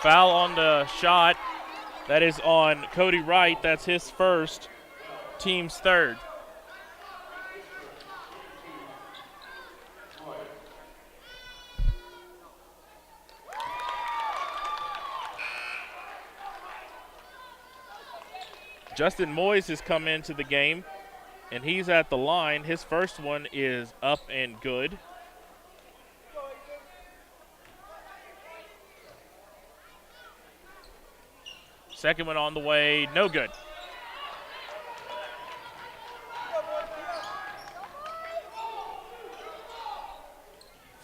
Foul on the shot. That is on Cody Wright. That's his first, team's third. Justin Moyes has come into the game, and he's at the line. His first one is up and good. Second one on the way, no good.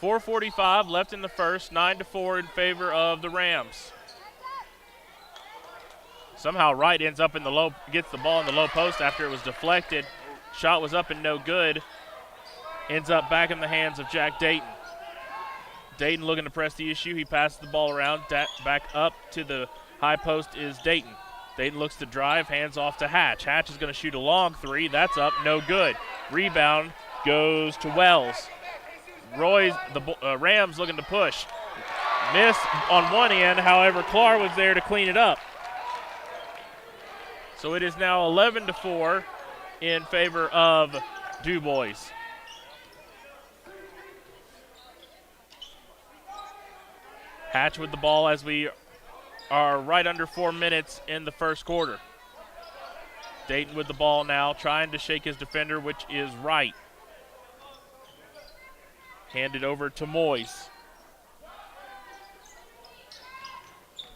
.445 left in the first, 9-4 in favor of the Rams. Somehow Wright ends up in the low, gets the ball in the low post after it was deflected. Shot was up and no good. Ends up back in the hands of Jack Dayton. Dayton looking to press the issue. He passes the ball around. Back up to the high post is Dayton. Dayton looks to drive, hands off to Hatch. Hatch is going to shoot a long three. That's up, no good. Rebound goes to Wells. The Rams looking to push. Miss on one end, however, Clark was there to clean it up. So it is now 11-4 in favor of Dubois. Hatch with the ball as we are right under 4 minutes in the first quarter. Dayton with the ball now, trying to shake his defender, which is Wright. Handed over to Moyes.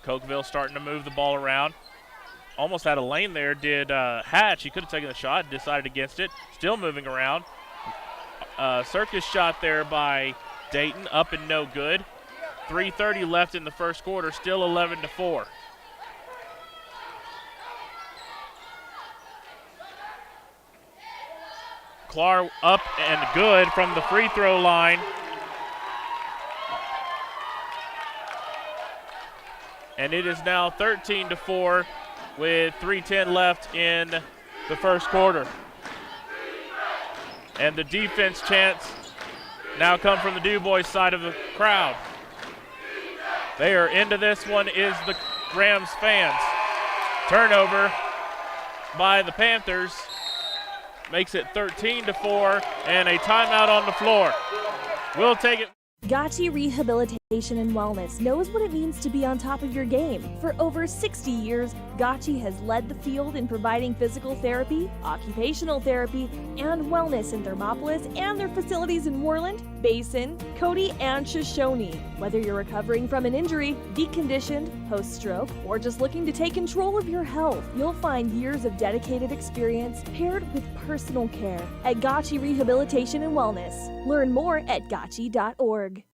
Cokeville starting to move the ball around. Almost had a lane there, did Hatch. He could have taken the shot, decided against it. Still moving around. Circus shot there by Dayton, up and no good. 3:30 left in the first quarter, still 11-4. Clark up and good from the free throw line. And it is now 13-4 with 3:10 left in the first quarter. And the defense chants now come from the Dubois side of the crowd. They are into this one is the Rams fans. Turnover by the Panthers makes it 13-4 and a timeout on the floor. We'll take it. Gotchi Rehabilitation and Wellness knows what it means to be on top of your game. For over 60 years, Gotchi has led the field in providing physical therapy, occupational therapy, and wellness in Thermopolis and their facilities in Worland, Basin, Cody, and Shoshone. Whether you're recovering from an injury, deconditioned, post-stroke, or just looking to take control of your health, you'll find years of dedicated experience paired with personal care at Gotchi Rehabilitation and Wellness. Learn more at gotchi.org.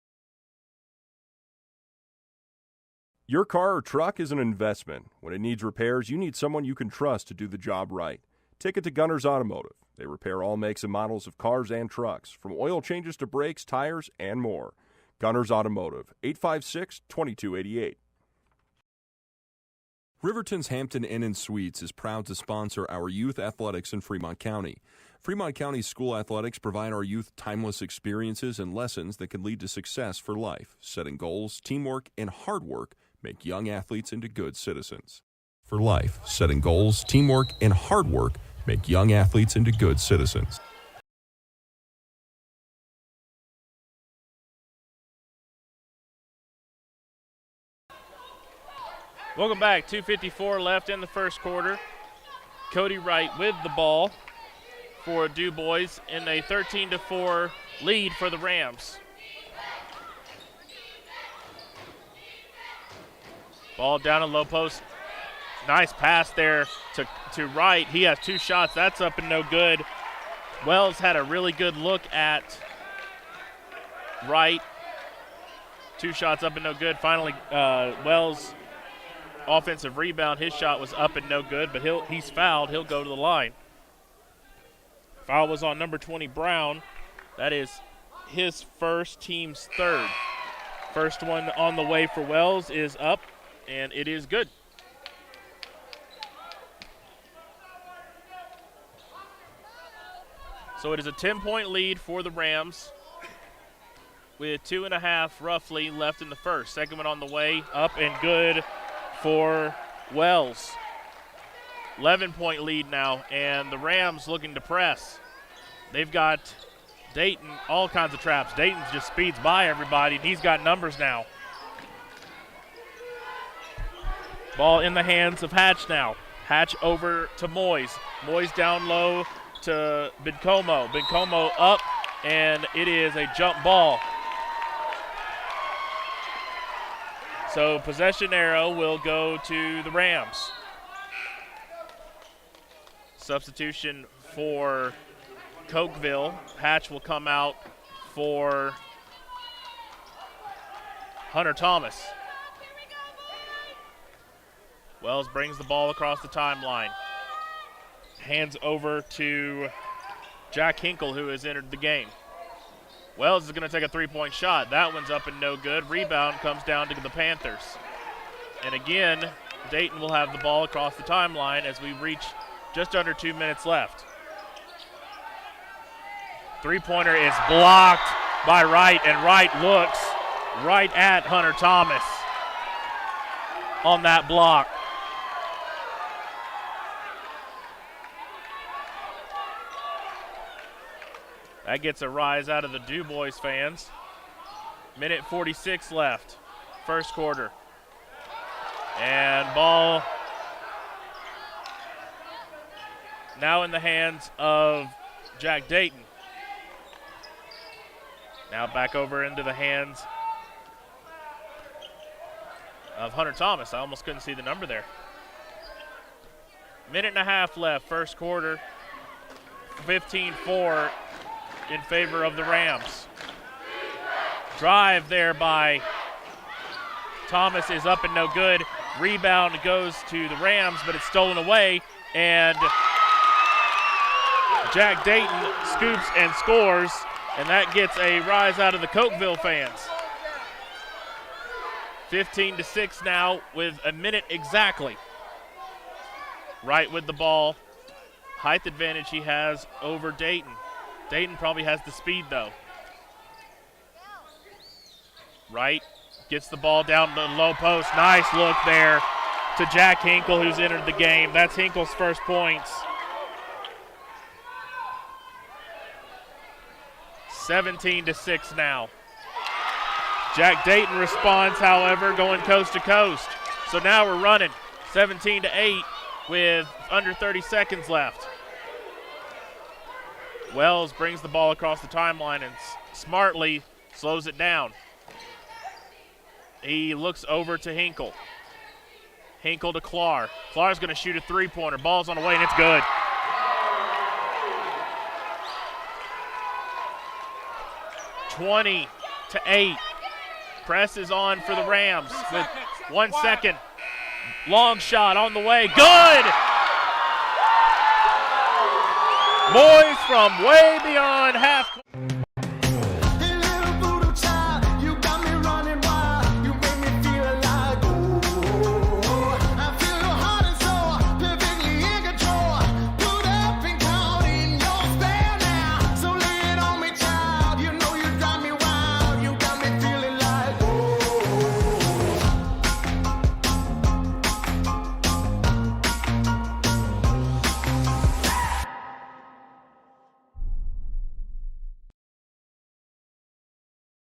Your car or truck is an investment. When it needs repairs, you need someone you can trust to do the job right. Take it to Gunners Automotive. They repair all makes and models of cars and trucks, from oil changes to brakes, tires, and more. Gunners Automotive, 856-2288. Riverton's Hampton Inn & Suites is proud to sponsor our youth athletics in Fremont County. Fremont County school athletics provide our youth timeless experiences and lessons that can lead to success for life. Setting goals, teamwork, and hard work make young athletes into good citizens. For life, setting goals, teamwork, and hard work make young athletes into good citizens. Welcome back. 2:54 left in the first quarter. Cody Wright with the ball for Dubois in a 13-4 lead for the Rams. Ball down in low post. Nice pass there to Wright. He has two shots. That's up and no good. Wells had a really good look at Wright. Two shots up and no good. Finally, Wells, offensive rebound. His shot was up and no good, but he's fouled. He'll go to the line. Foul was on number 20, Brown. That is his first, team's third. First one on the way for Wells is up, and it is good. So it is a 10-point lead for the Rams. with 2.5 roughly left in the first. Second one on the way, up and good for Wells. 11-point lead now, and the Rams looking to press. They've got Dayton, all kinds of traps. Dayton just speeds by everybody, and he's got numbers now. Ball in the hands of Hatch now. Hatch over to Moyes. Moyes down low to Bencomo. Bencomo up, and it is a jump ball. So possession arrow will go to the Rams. Substitution for Cokeville. Hatch will come out for Hunter Thomas. Wells brings the ball across the timeline. Hands over to Jack Hinkle, who has entered the game. Wells is going to take a three-point shot. That one's up and no good. Rebound comes down to the Panthers. And again, Dayton will have the ball across the timeline as we reach just under 2 minutes left. Three-pointer is blocked by Wright, and Wright looks right at Hunter Thomas on that block. That gets a rise out of the Dubois fans. Minute 46 left, first quarter. And ball now in the hands of Jack Dayton. Now back over into the hands of Hunter Thomas. I almost couldn't see the number there. Minute and a half left, first quarter. 15-4 in favor of the Rams. Drive there by Thomas is up and no good. Rebound goes to the Rams, but it's stolen away, and Jack Dayton scoops and scores, and that gets a rise out of the Cokeville fans. 15-6 now with a minute exactly. Wright with the ball. Height advantage he has over Dayton. Dayton probably has the speed, though. Wright gets the ball down to the low post. Nice look there to Jack Hinkle, who's entered the game. That's Hinkle's first points. 17-6 now. Jack Dayton responds, however, going coast to coast. So now we're running 17-8 with under 30 seconds left. Wells brings the ball across the timeline and smartly slows it down. He looks over to Hinkle. Hinkle to Clark. Clark's going to shoot a three-pointer. Ball's on the way, and it's good. (20-8). Press is on for the Rams with 1 second. Long shot on the way. Good! Boys from way beyond half.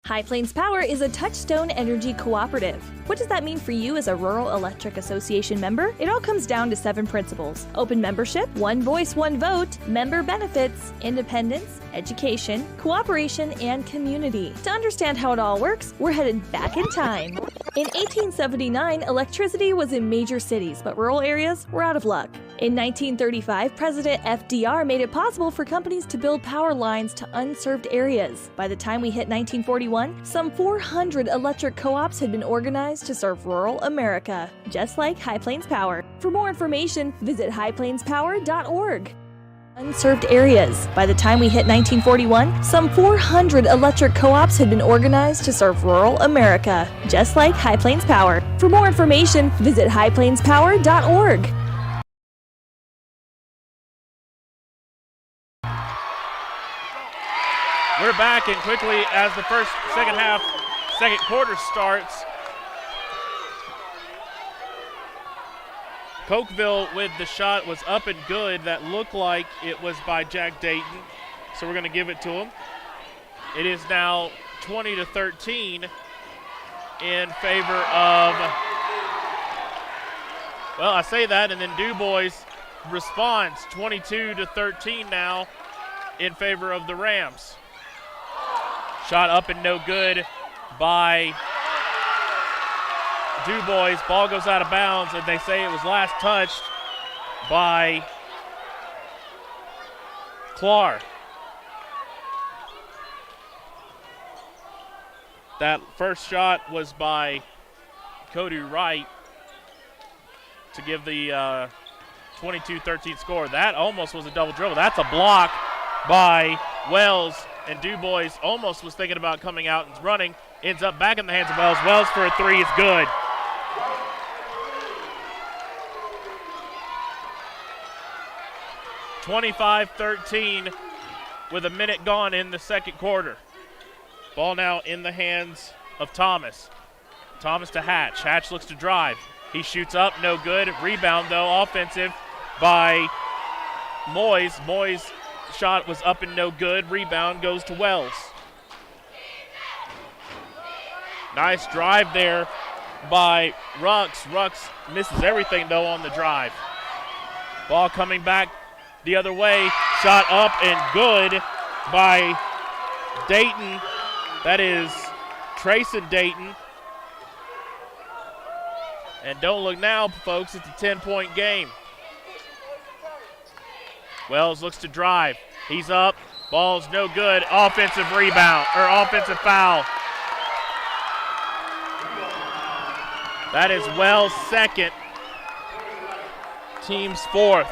High Plains Power is a Touchstone Energy cooperative. What does that mean for you as a Rural Electric Association member? It all comes down to 7 principles: open membership, one voice, one vote, member benefits, independence, education, cooperation, and community. To understand how it all works, we're headed back in time. In 1879, electricity was in major cities, but rural areas were out of luck. In 1935, President FDR made it possible for companies to build power lines to unserved areas. By the time we hit 1941, some 400 electric co-ops had been organized to serve rural America, just like High Plains Power. For more information, visit highplainspower.org. Unserved areas. By the time we hit 1941, some 400 electric co-ops had been organized to serve rural America, just like High Plains Power. For more information, visit highplainspower.org. We're back, and quickly as the second quarter starts, Cokeville with the shot was up and good. That looked like it was by Jack Dayton, so we're going to give it to him. It is now 20-13 in favor of, well, I say that, and then Dubois responds 22-13 now in favor of the Rams. Shot up and no good by Dubois. Ball goes out of bounds, and they say it was last touched by Clark. That first shot was by Cody Wright to give the 22-13 score. That almost was a double dribble. That's a block by Wells, and Dubois almost was thinking about coming out and running. Ends up back in the hands of Wells. Wells for a three is good. (25-13) with a minute gone in the second quarter. Ball now in the hands of Thomas. Thomas to Hatch. Hatch looks to drive. He shoots up, no good. Rebound, though, offensive by Moyes. Moyes' shot was up and no good. Rebound goes to Wells. Nice drive there by Rux. Rux misses everything, though, on the drive. Ball coming back the other way. Shot up and good by Dayton. That is Trayson Dayton. And don't look now, folks, it's a 10-point game. Wells looks to drive. He's up. Ball's no good. Offensive rebound, or offensive foul. That is Wells' second. Team's fourth.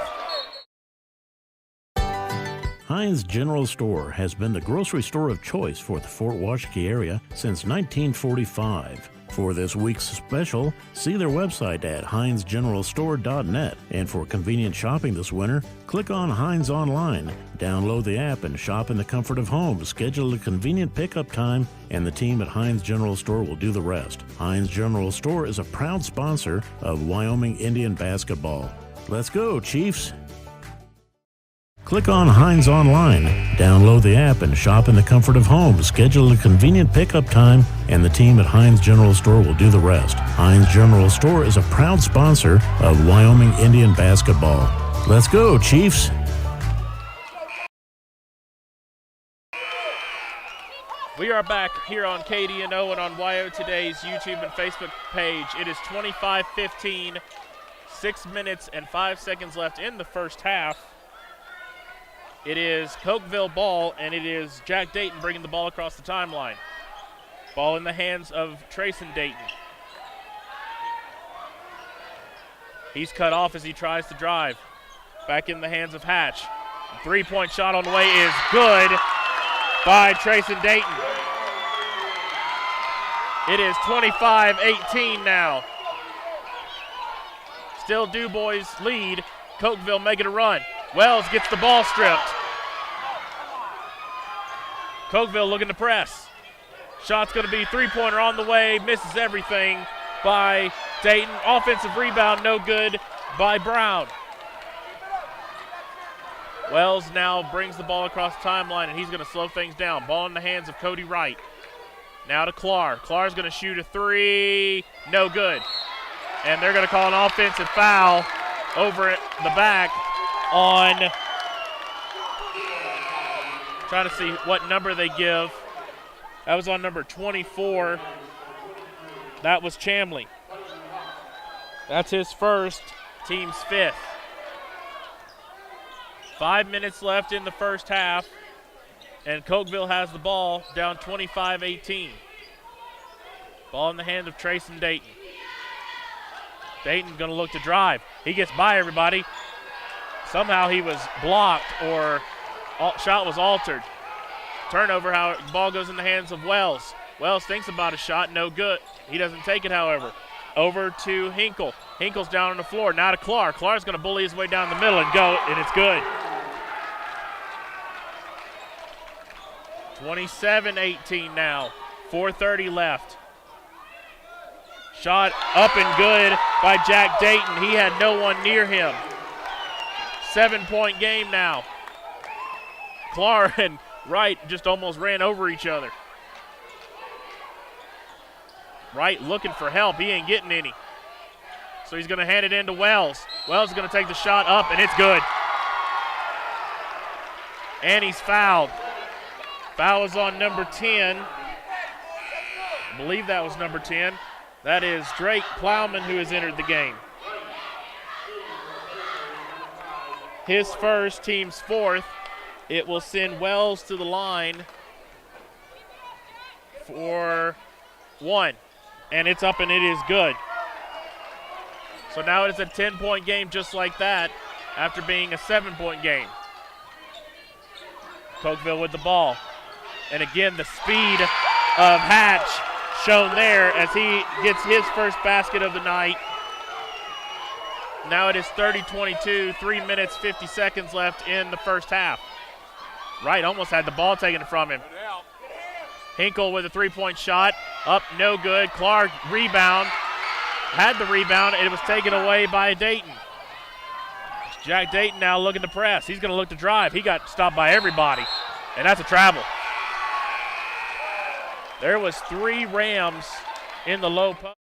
Heinz General Store has been the grocery store of choice for the Fort Washakie area since 1945. For this week's special, see their website at heinzgeneralstore.net. And for convenient shopping this winter, click on Heinz Online, download the app, and shop in the comfort of home. Schedule a convenient pickup time, and the team at Heinz General Store will do the rest. Heinz General Store is a proud sponsor of Wyoming Indian basketball. Let's go, Chiefs! Click on Heinz Online, download the app, and shop in the comfort of home. Schedule a convenient pickup time, and the team at Heinz General Store will do the rest. Heinz General Store is a proud sponsor of Wyoming Indian basketball. Let's go, Chiefs! We are back here on KDNO and on WyoToday's YouTube and Facebook page. It is 25-15, 6 minutes and 5 seconds left in the first half. It is Cokeville ball, and it is Jack Dayton bringing the ball across the timeline. Ball in the hands of Trayson Dayton. He's cut off as he tries to drive. Back in the hands of Hatch. Three-point shot on the way is good by Trayson Dayton. It is 25-18 now. Still Dubois lead. Cokeville making a run. Wells gets the ball stripped. Cokeville looking to press. Shot's going to be three-pointer on the way. Misses everything by Dayton. Offensive rebound, no good by Brown. Wells now brings the ball across the timeline, and he's going to slow things down. Ball in the hands of Cody Wright. Now to Clark. Clark's going to shoot a three. No good. And they're going to call an offensive foul over at the back on, trying to see what number they give. That was on number 24. That was Chamley. That's his first, team's fifth. 5 minutes left in the first half, and Cokeville has the ball, down 25-18. Ball in the hand of Trayson Dayton. Dayton going to look to drive. He gets by everybody. Somehow he was blocked, or shot was altered. Turnover, how ball goes in the hands of Wells. Wells thinks about a shot, no good. He doesn't take it, however. Over to Hinkle. Hinkle's down on the floor. Now to Clark. Clark's going to bully his way down the middle and go, and it's good. 27-18 now. 4:30 left. Shot up and good by Jack Dayton. He had no one near him. 7-point game now. Clark and Wright just almost ran over each other. Wright looking for help. He ain't getting any. So he's going to hand it in to Wells. Wells is going to take the shot up, and it's good. And he's fouled. Foul is on number 10. I believe that was number 10. That is Drake Plowman who has entered the game. His first, team's fourth. It will send Wells to the line for one. And it's up and it is good. So now it is a 10-point game just like that after being a 7-point game. Cokeville with the ball. And again, the speed of Hatch shown there as he gets his first basket of the night. Now it is 30-22, 3 minutes, 50 seconds left in the first half. Wright almost had the ball taken from him. Hinkle with a three-point shot. Up, no good. Clark, rebound. Had the rebound. It was taken away by Dayton. Jack Dayton now looking to press. He's going to look to drive. He got stopped by everybody, and that's a travel. There was 3 Rams in the low post.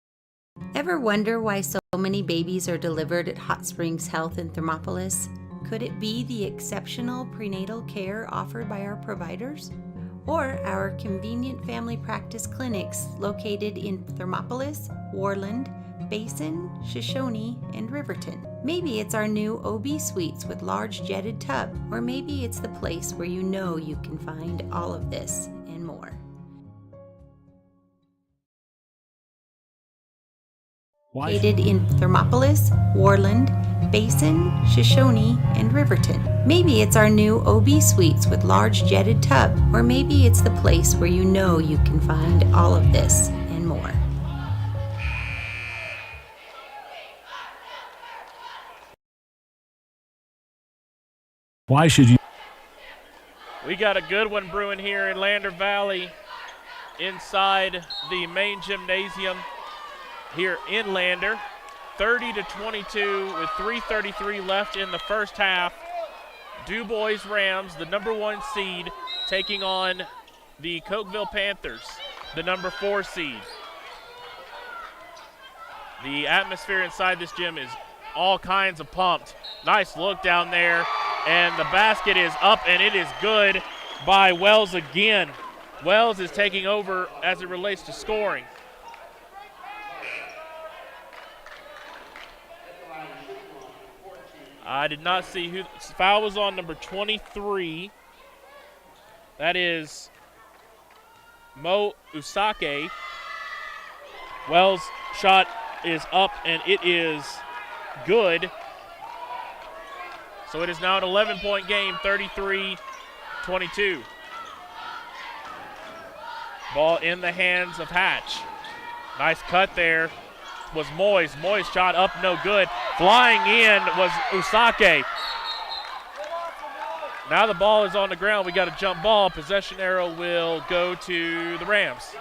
Ever wonder why so many babies are delivered at Hot Springs Health in Thermopolis? Could it be the exceptional prenatal care offered by our providers? Or our convenient family practice clinics located in Thermopolis, Worland, Basin, Shoshone, and Riverton? Maybe it's our new OB suites with large jetted tub, or maybe it's the place where you know you can find all of this and more. Located in Thermopolis, Worland, Basin, Shoshone, and Riverton. Maybe it's our new OB suites with large jetted tub, or maybe it's the place where you know you can find all of this and more. Why should you? We got a good one brewing here in Lander Valley inside the main gymnasium here in Lander. 30-22 with 3:33 left in the first half. Dubois Rams, the number 1 seed, taking on the Cokeville Panthers, the number 4 seed. The atmosphere inside this gym is all kinds of pumped. Nice look down there, and the basket is up, and it is good by Wells again. Wells is taking over as it relates to scoring. I did not see who. Foul was on number 23. That is Mo Usake. Wells' shot is up, and it is good. So it is now an 11-point game, 33-22. Ball in the hands of Hatch. Nice cut there was Moyes. Moyes' shot up, no good. Flying in was Usake. Now the ball is on the ground. We got a jump ball. Possession arrow will go to the Rams.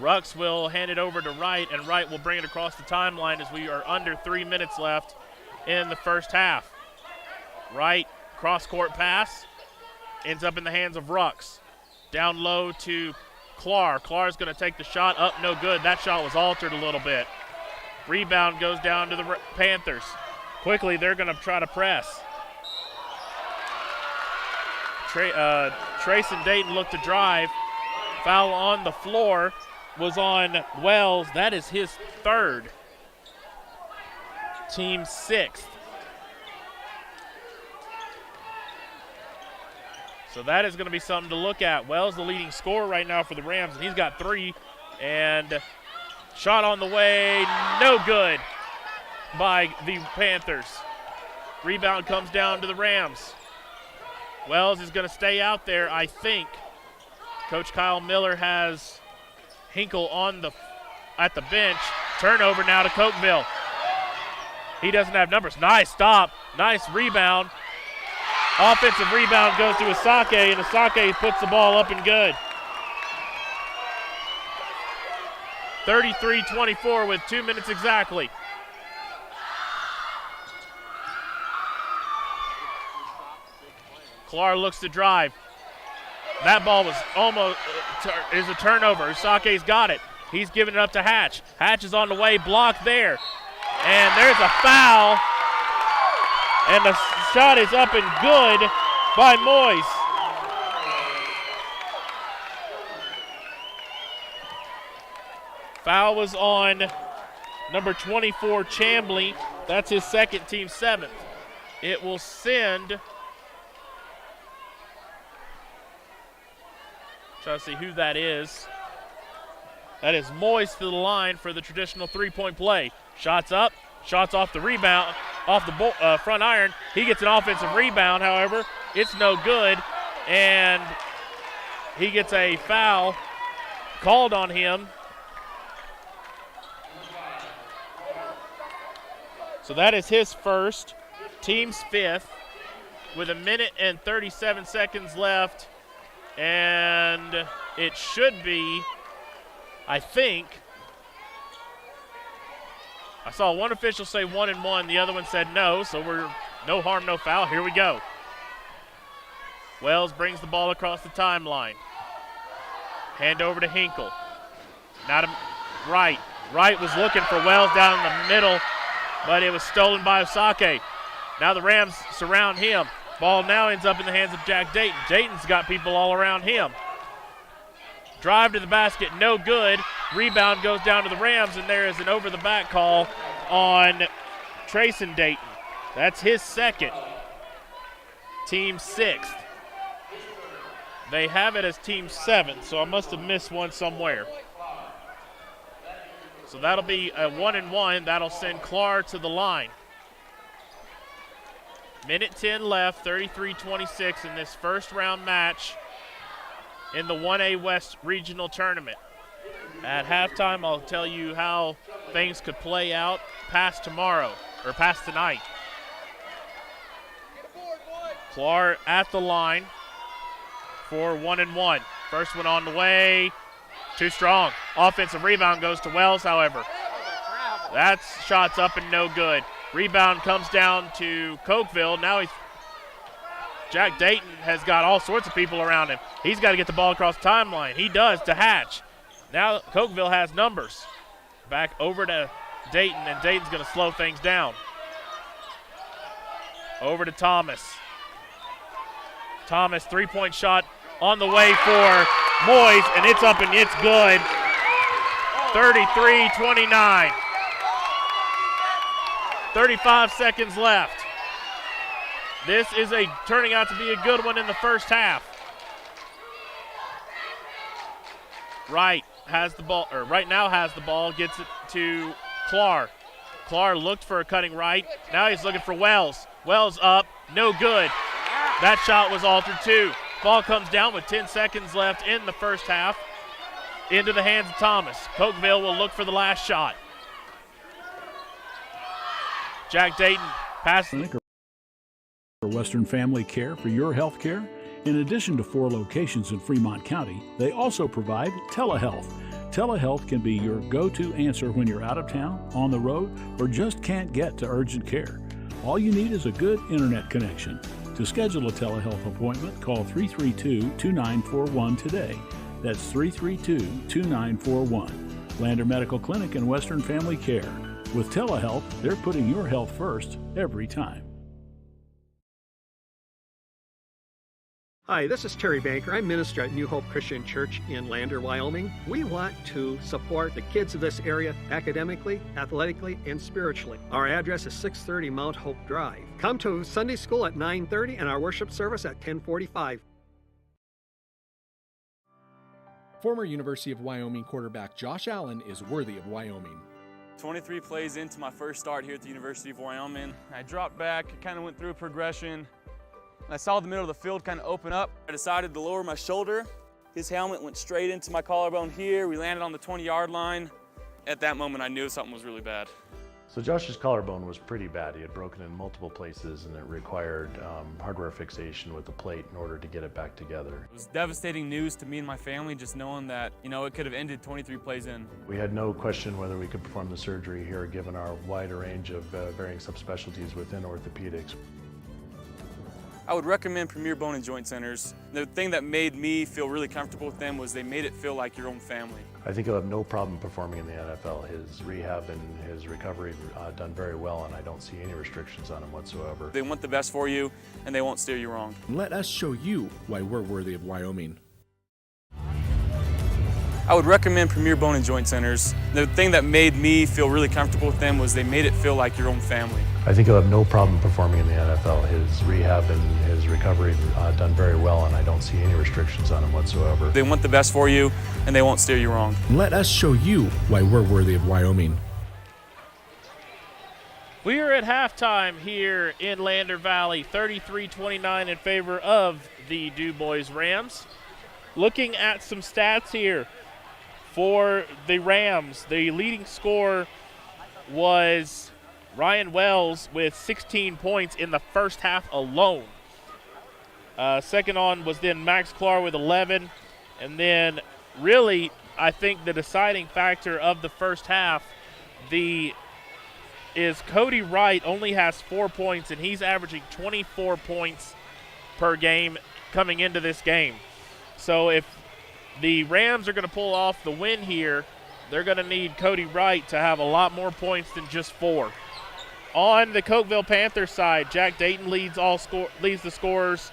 Rux will hand it over to Wright, and Wright will bring it across the timeline as we are under 3 minutes left in the first half. Wright, cross-court pass, ends up in the hands of Rux. Down low to Clark. Clark's going to take the shot up, no good. That shot was altered a little bit. Rebound goes down to the Panthers. Quickly, they're going to try to press. Trace and Dayton look to drive. Foul on the floor was on Wells. That is his third. Team 6th. So that is going to be something to look at. Wells the leading scorer right now for the Rams, and he's got 3. And shot on the way, no good by the Panthers. Rebound comes down to the Rams. Wells is going to stay out there, I think. Coach Kyle Miller has Hinkle at the bench. Turnover now to Cokeville. He doesn't have numbers. Nice stop. Nice rebound. Offensive rebound goes to Asake, and Asake puts the ball up and good. 33-24 with 2 minutes exactly. Clark looks to drive. That ball was almost is a turnover. Asake's got it. He's giving it up to Hatch. Hatch is on the way, blocked there. And there's a foul. And the shot is up and good by Moyes. Foul was on number 24, Chambly. That's his second, team seventh. It will send, trying to see who that is. That is Moyes to the line for the traditional three-point play. Shots up, shots off the rebound, off the front iron. He gets an offensive rebound, however. It's no good, and he gets a foul called on him. So that is his first, team's fifth, with 1 minute and 37 seconds left. And it should be, I think, I saw one official say 1-1, the other one said no, so we're no harm, no foul. Here we go. Wells brings the ball across the timeline. Hand over to Hinkle. Now to Wright. Wright was looking for Wells down in the middle, but it was stolen by Osake. Now the Rams surround him. Ball now ends up in the hands of Jack Dayton. Dayton's got people all around him. Drive to the basket, no good. Rebound goes down to the Rams, and there is an over-the-back call on Trayson Dayton. That's his second. Team sixth. They have it as team seventh, so I must have missed one somewhere. So that'll be a 1-1. That'll send Clark to the line. Minute 10 left, 33-26 in this first round match in the 1A West Regional Tournament. At halftime, I'll tell you how things could play out past tomorrow, or past tonight. Clark at the line for 1-1. First one on the way. Too strong. Offensive rebound goes to Wells, however. That shot's up and no good. Rebound comes down to Cokeville. Now Jack Dayton has got all sorts of people around him. He's got to get the ball across the timeline. He does to Hatch. Now Cokeville has numbers. Back over to Dayton, and Dayton's going to slow things down. Over to Thomas. Thomas, three-point shot on the way for Moyes, and it's up and it's good. 33-29. 35 seconds left. This is turning out to be a good one in the first half. Wright has the ball, or right now has the ball, gets it to Clark. Clark looked for a cutting right. Now he's looking for Wells. Wells up, no good. That shot was altered too. Ball comes down with 10 seconds left in the first half. Into the hands of Thomas. Cokeville will look for the last shot. Jack Dayton passes. For Western Family Care for your health care. In addition to 4 locations in Fremont County, they also provide telehealth. Telehealth can be your go-to answer when you're out of town, on the road, or just can't get to urgent care. All you need is a good internet connection. To schedule a telehealth appointment, call 332-2941 today. That's 332-2941. Lander Medical Clinic and Western Family Care. With telehealth, they're putting your health first every time. Hi, this is Terry Banker. I'm minister at New Hope Christian Church in Lander, Wyoming. We want to support the kids of this area academically, athletically, and spiritually. Our address is 630 Mount Hope Drive. Come to Sunday school at 9:30 and our worship service at 10:45. Former University of Wyoming quarterback Josh Allen is worthy of Wyoming. 23 plays into my first start here at the University of Wyoming. I dropped back, kind of went through a progression. I saw the middle of the field kind of open up. I decided to lower my shoulder. His helmet went straight into my collarbone here. We landed on the 20-yard line. At that moment, I knew something was really bad. So Josh's collarbone was pretty bad. He had broken in multiple places and it required hardware fixation with the plate in order to get it back together. It was devastating news to me and my family, just knowing that, it could have ended 23 plays in. We had no question whether we could perform the surgery here given our wide range of varying subspecialties within orthopedics. I would recommend Premier Bone and Joint Centers. The thing that made me feel really comfortable with them was they made it feel like your own family. I think he'll have no problem performing in the NFL. His rehab and his recovery done very well, and I don't see any restrictions on him whatsoever. They want the best for you, and they won't steer you wrong. Let us show you why we're worthy of Wyoming. I would recommend Premier Bone and Joint Centers. The thing that made me feel really comfortable with them was they made it feel like your own family. I think he'll have no problem performing in the NFL. His rehab and his recovery done very well, and I don't see any restrictions on him whatsoever. They want the best for you, and they won't steer you wrong. Let us show you why we're worthy of Wyoming. We are at halftime here in Lander Valley, 33-29 in favor of the Dubois Rams. Looking at some stats here for the Rams, the leading scorer was Ryan Wells with 16 points in the first half alone. Second on was then Max Clark with 11. And then really, I think the deciding factor of the first half is Cody Wright only has 4 points, and he's averaging 24 points per game coming into this game. So if the Rams are going to pull off the win here, they're going to need Cody Wright to have a lot more points than just 4. On the Cokeville Panthers side, Jack Dayton leads the scorers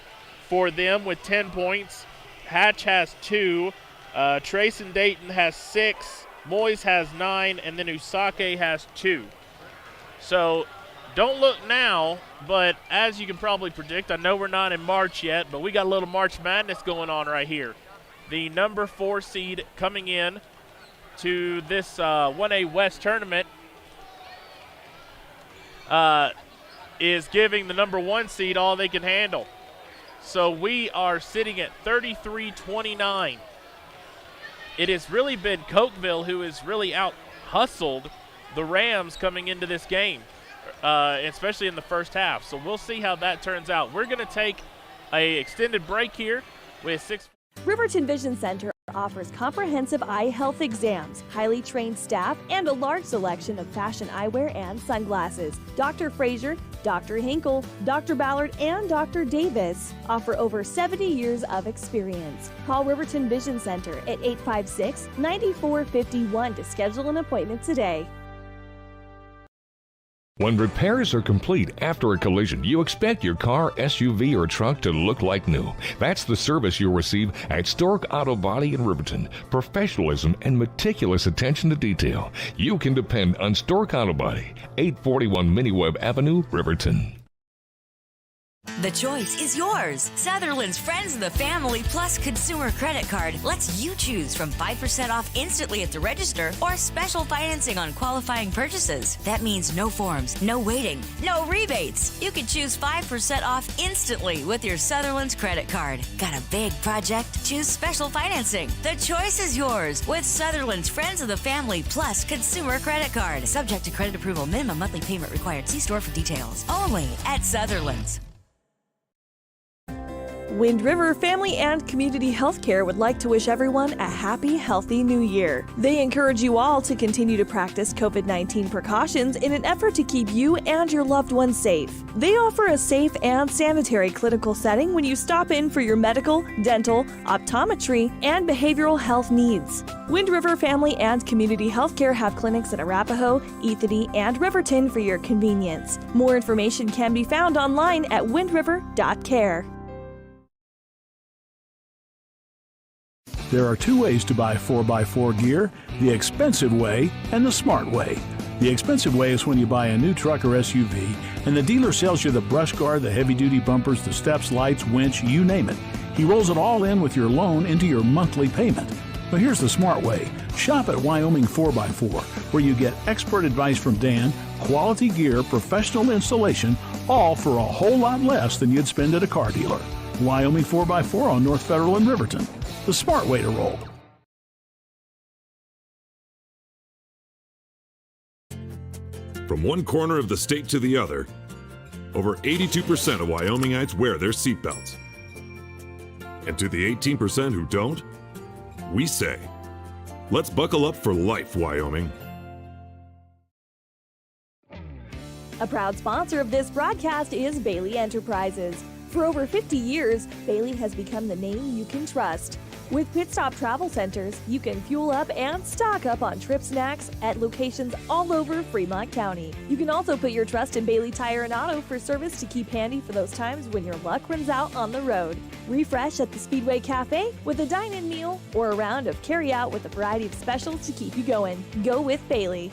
for them with 10 points. Hatch has 2. Trayson Dayton has 6. Moyes has 9. And then Usake has 2. So don't look now, but as you can probably predict, I know we're not in March yet, but we got a little March Madness going on right here. The number 4 seed coming in to this 1A West tournament is giving the number 1 seed all they can handle. So we are sitting at 33-29. It has really been Cokeville who has really out-hustled the Rams coming into this game, especially in the first half. So we'll see how that turns out. We're going to take an extended break here with 6. Riverton Vision Center offers comprehensive eye health exams, highly trained staff, and a large selection of fashion eyewear and sunglasses. Dr. Frazier, Dr. Hinkle, Dr. Ballard, and Dr. Davis offer over 70 years of experience. Call Riverton Vision Center at 856-9451 to schedule an appointment today. When repairs are complete after a collision, you expect your car, SUV, or truck to look like new. That's the service you'll receive at Stork Auto Body in Riverton. Professionalism and meticulous attention to detail. You can depend on Stork Auto Body, 841 Miniweb Avenue, Riverton. The choice is yours. Sutherland's Friends of the Family Plus Consumer Credit Card lets you choose from 5% off instantly at the register or special financing on qualifying purchases. That means no forms, no waiting, no rebates. You can choose 5% off instantly with your Sutherland's credit card. Got a big project? Choose special financing. The choice is yours with Sutherland's Friends of the Family Plus Consumer Credit Card. Subject to credit approval. Minimum monthly payment required. See store for details. Only at Sutherland's. Wind River Family and Community Healthcare would like to wish everyone a happy, healthy new year. They encourage you all to continue to practice COVID-19 precautions in an effort to keep you and your loved ones safe. They offer a safe and sanitary clinical setting when you stop in for your medical, dental, optometry, and behavioral health needs. Wind River Family and Community Healthcare have clinics in Arapahoe, Ethany, and Riverton for your convenience. More information can be found online at windriver.care. There are 2 ways to buy 4x4 gear, the expensive way and the smart way. The expensive way is when you buy a new truck or SUV and the dealer sells you the brush guard, the heavy-duty bumpers, the steps, lights, winch, you name it. He rolls it all in with your loan into your monthly payment. But here's the smart way. Shop at Wyoming 4x4, where you get expert advice from Dan, quality gear, professional installation, all for a whole lot less than you'd spend at a car dealer. Wyoming 4x4 on North Federal in Riverton. The smart way to roll. From one corner of the state to the other, over 82% of Wyomingites wear their seatbelts. And to the 18% who don't, we say, let's buckle up for life, Wyoming. A proud sponsor of this broadcast is Bailey Enterprises. For over 50 years, Bailey has become the name you can trust. With Pit Stop Travel Centers, you can fuel up and stock up on trip snacks at locations all over Fremont County. You can also put your trust in Bailey Tire and Auto for service to keep handy for those times when your luck runs out on the road. Refresh at the Speedway Cafe with a dine-in meal or a round of carry-out with a variety of specials to keep you going. Go with Bailey.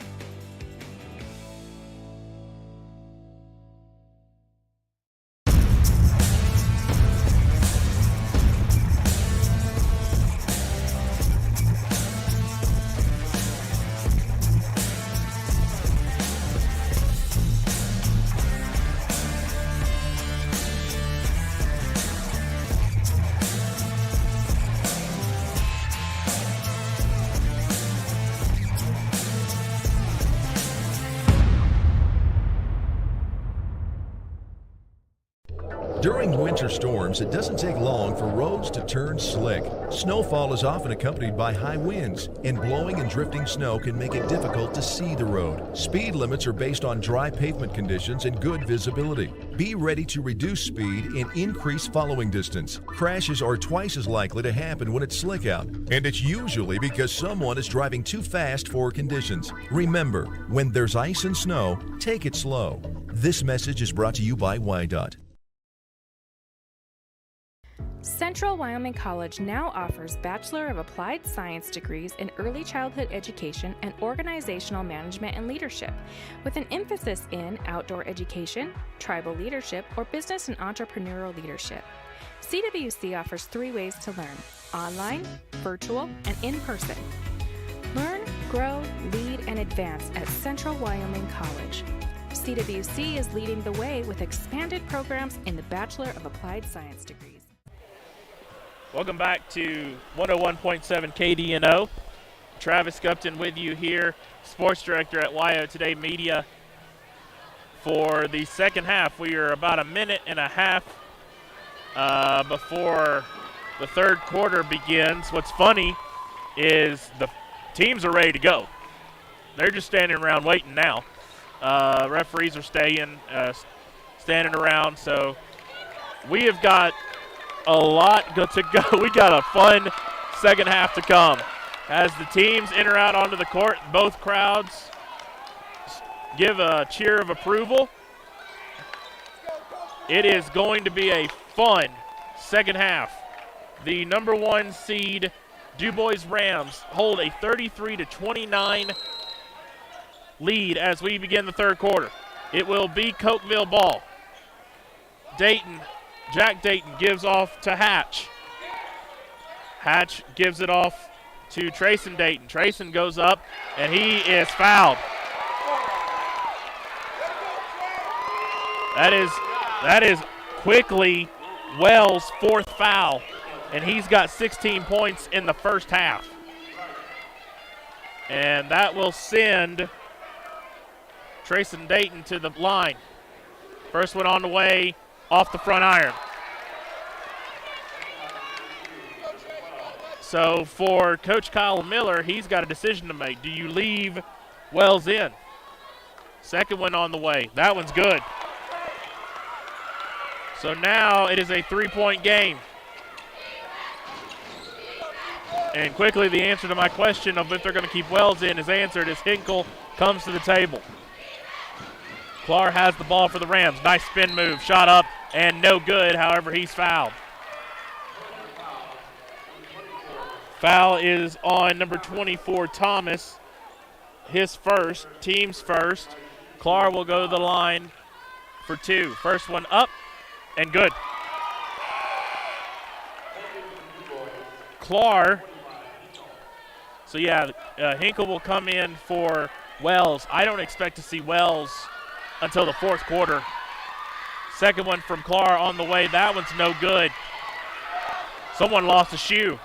During winter storms, it doesn't take long for roads to turn slick. Snowfall is often accompanied by high winds, and blowing and drifting snow can make it difficult to see the road. Speed limits are based on dry pavement conditions and good visibility. Be ready to reduce speed and increase following distance. Crashes are twice as likely to happen when it's slick out, and it's usually because someone is driving too fast for conditions. Remember, when there's ice and snow, take it slow. This message is brought to you by WYDOT. Central Wyoming College now offers Bachelor of Applied Science degrees in Early Childhood Education and Organizational Management and Leadership, with an emphasis in outdoor education, tribal leadership, or business and entrepreneurial leadership. CWC offers 3 ways to learn: online, virtual, and in person. Learn, grow, lead, and advance at Central Wyoming College. CWC is leading the way with expanded programs in the Bachelor of Applied Science degrees. Welcome back to 101.7 KDNO. Travis Gupton with you here, sports director at WyoToday Media. For the second half, we are about a minute and a half before the third quarter begins. What's funny is the teams are ready to go. They're just standing around waiting now. Referees are standing around, so we have got a lot to go. We got a fun second half to come. As the teams enter out onto the court, both crowds give a cheer of approval. It is going to be a fun second half. The number 1 seed Dubois Rams hold a 33-29 lead as we begin the third quarter. It will be Cokeville ball. Jack Dayton gives off to Hatch. Hatch gives it off to Trayson Dayton. Trayson goes up, and he is fouled. That is quickly Wells' 4th foul, and he's got 16 points in the first half. And that will send Trayson Dayton to the line. First one on the way, off the front iron. So for Coach Kyle Miller, he's got a decision to make. Do you leave Wells in? Second one on the way. That one's good. So now it is a 3-point game. And quickly the answer to my question of if they're going to keep Wells in is answered as Hinkle comes to the table. Clark has the ball for the Rams. Nice spin move. Shot up and no good. However, he's fouled. Foul is on number 24, Thomas. His first, team's first. Clark will go to the line for 2. First one up and good. Clark. So yeah, Hinkle will come in for Wells. I don't expect to see Wells until the fourth quarter. Second one from Clark on the way. That one's no good. Someone lost a shoe.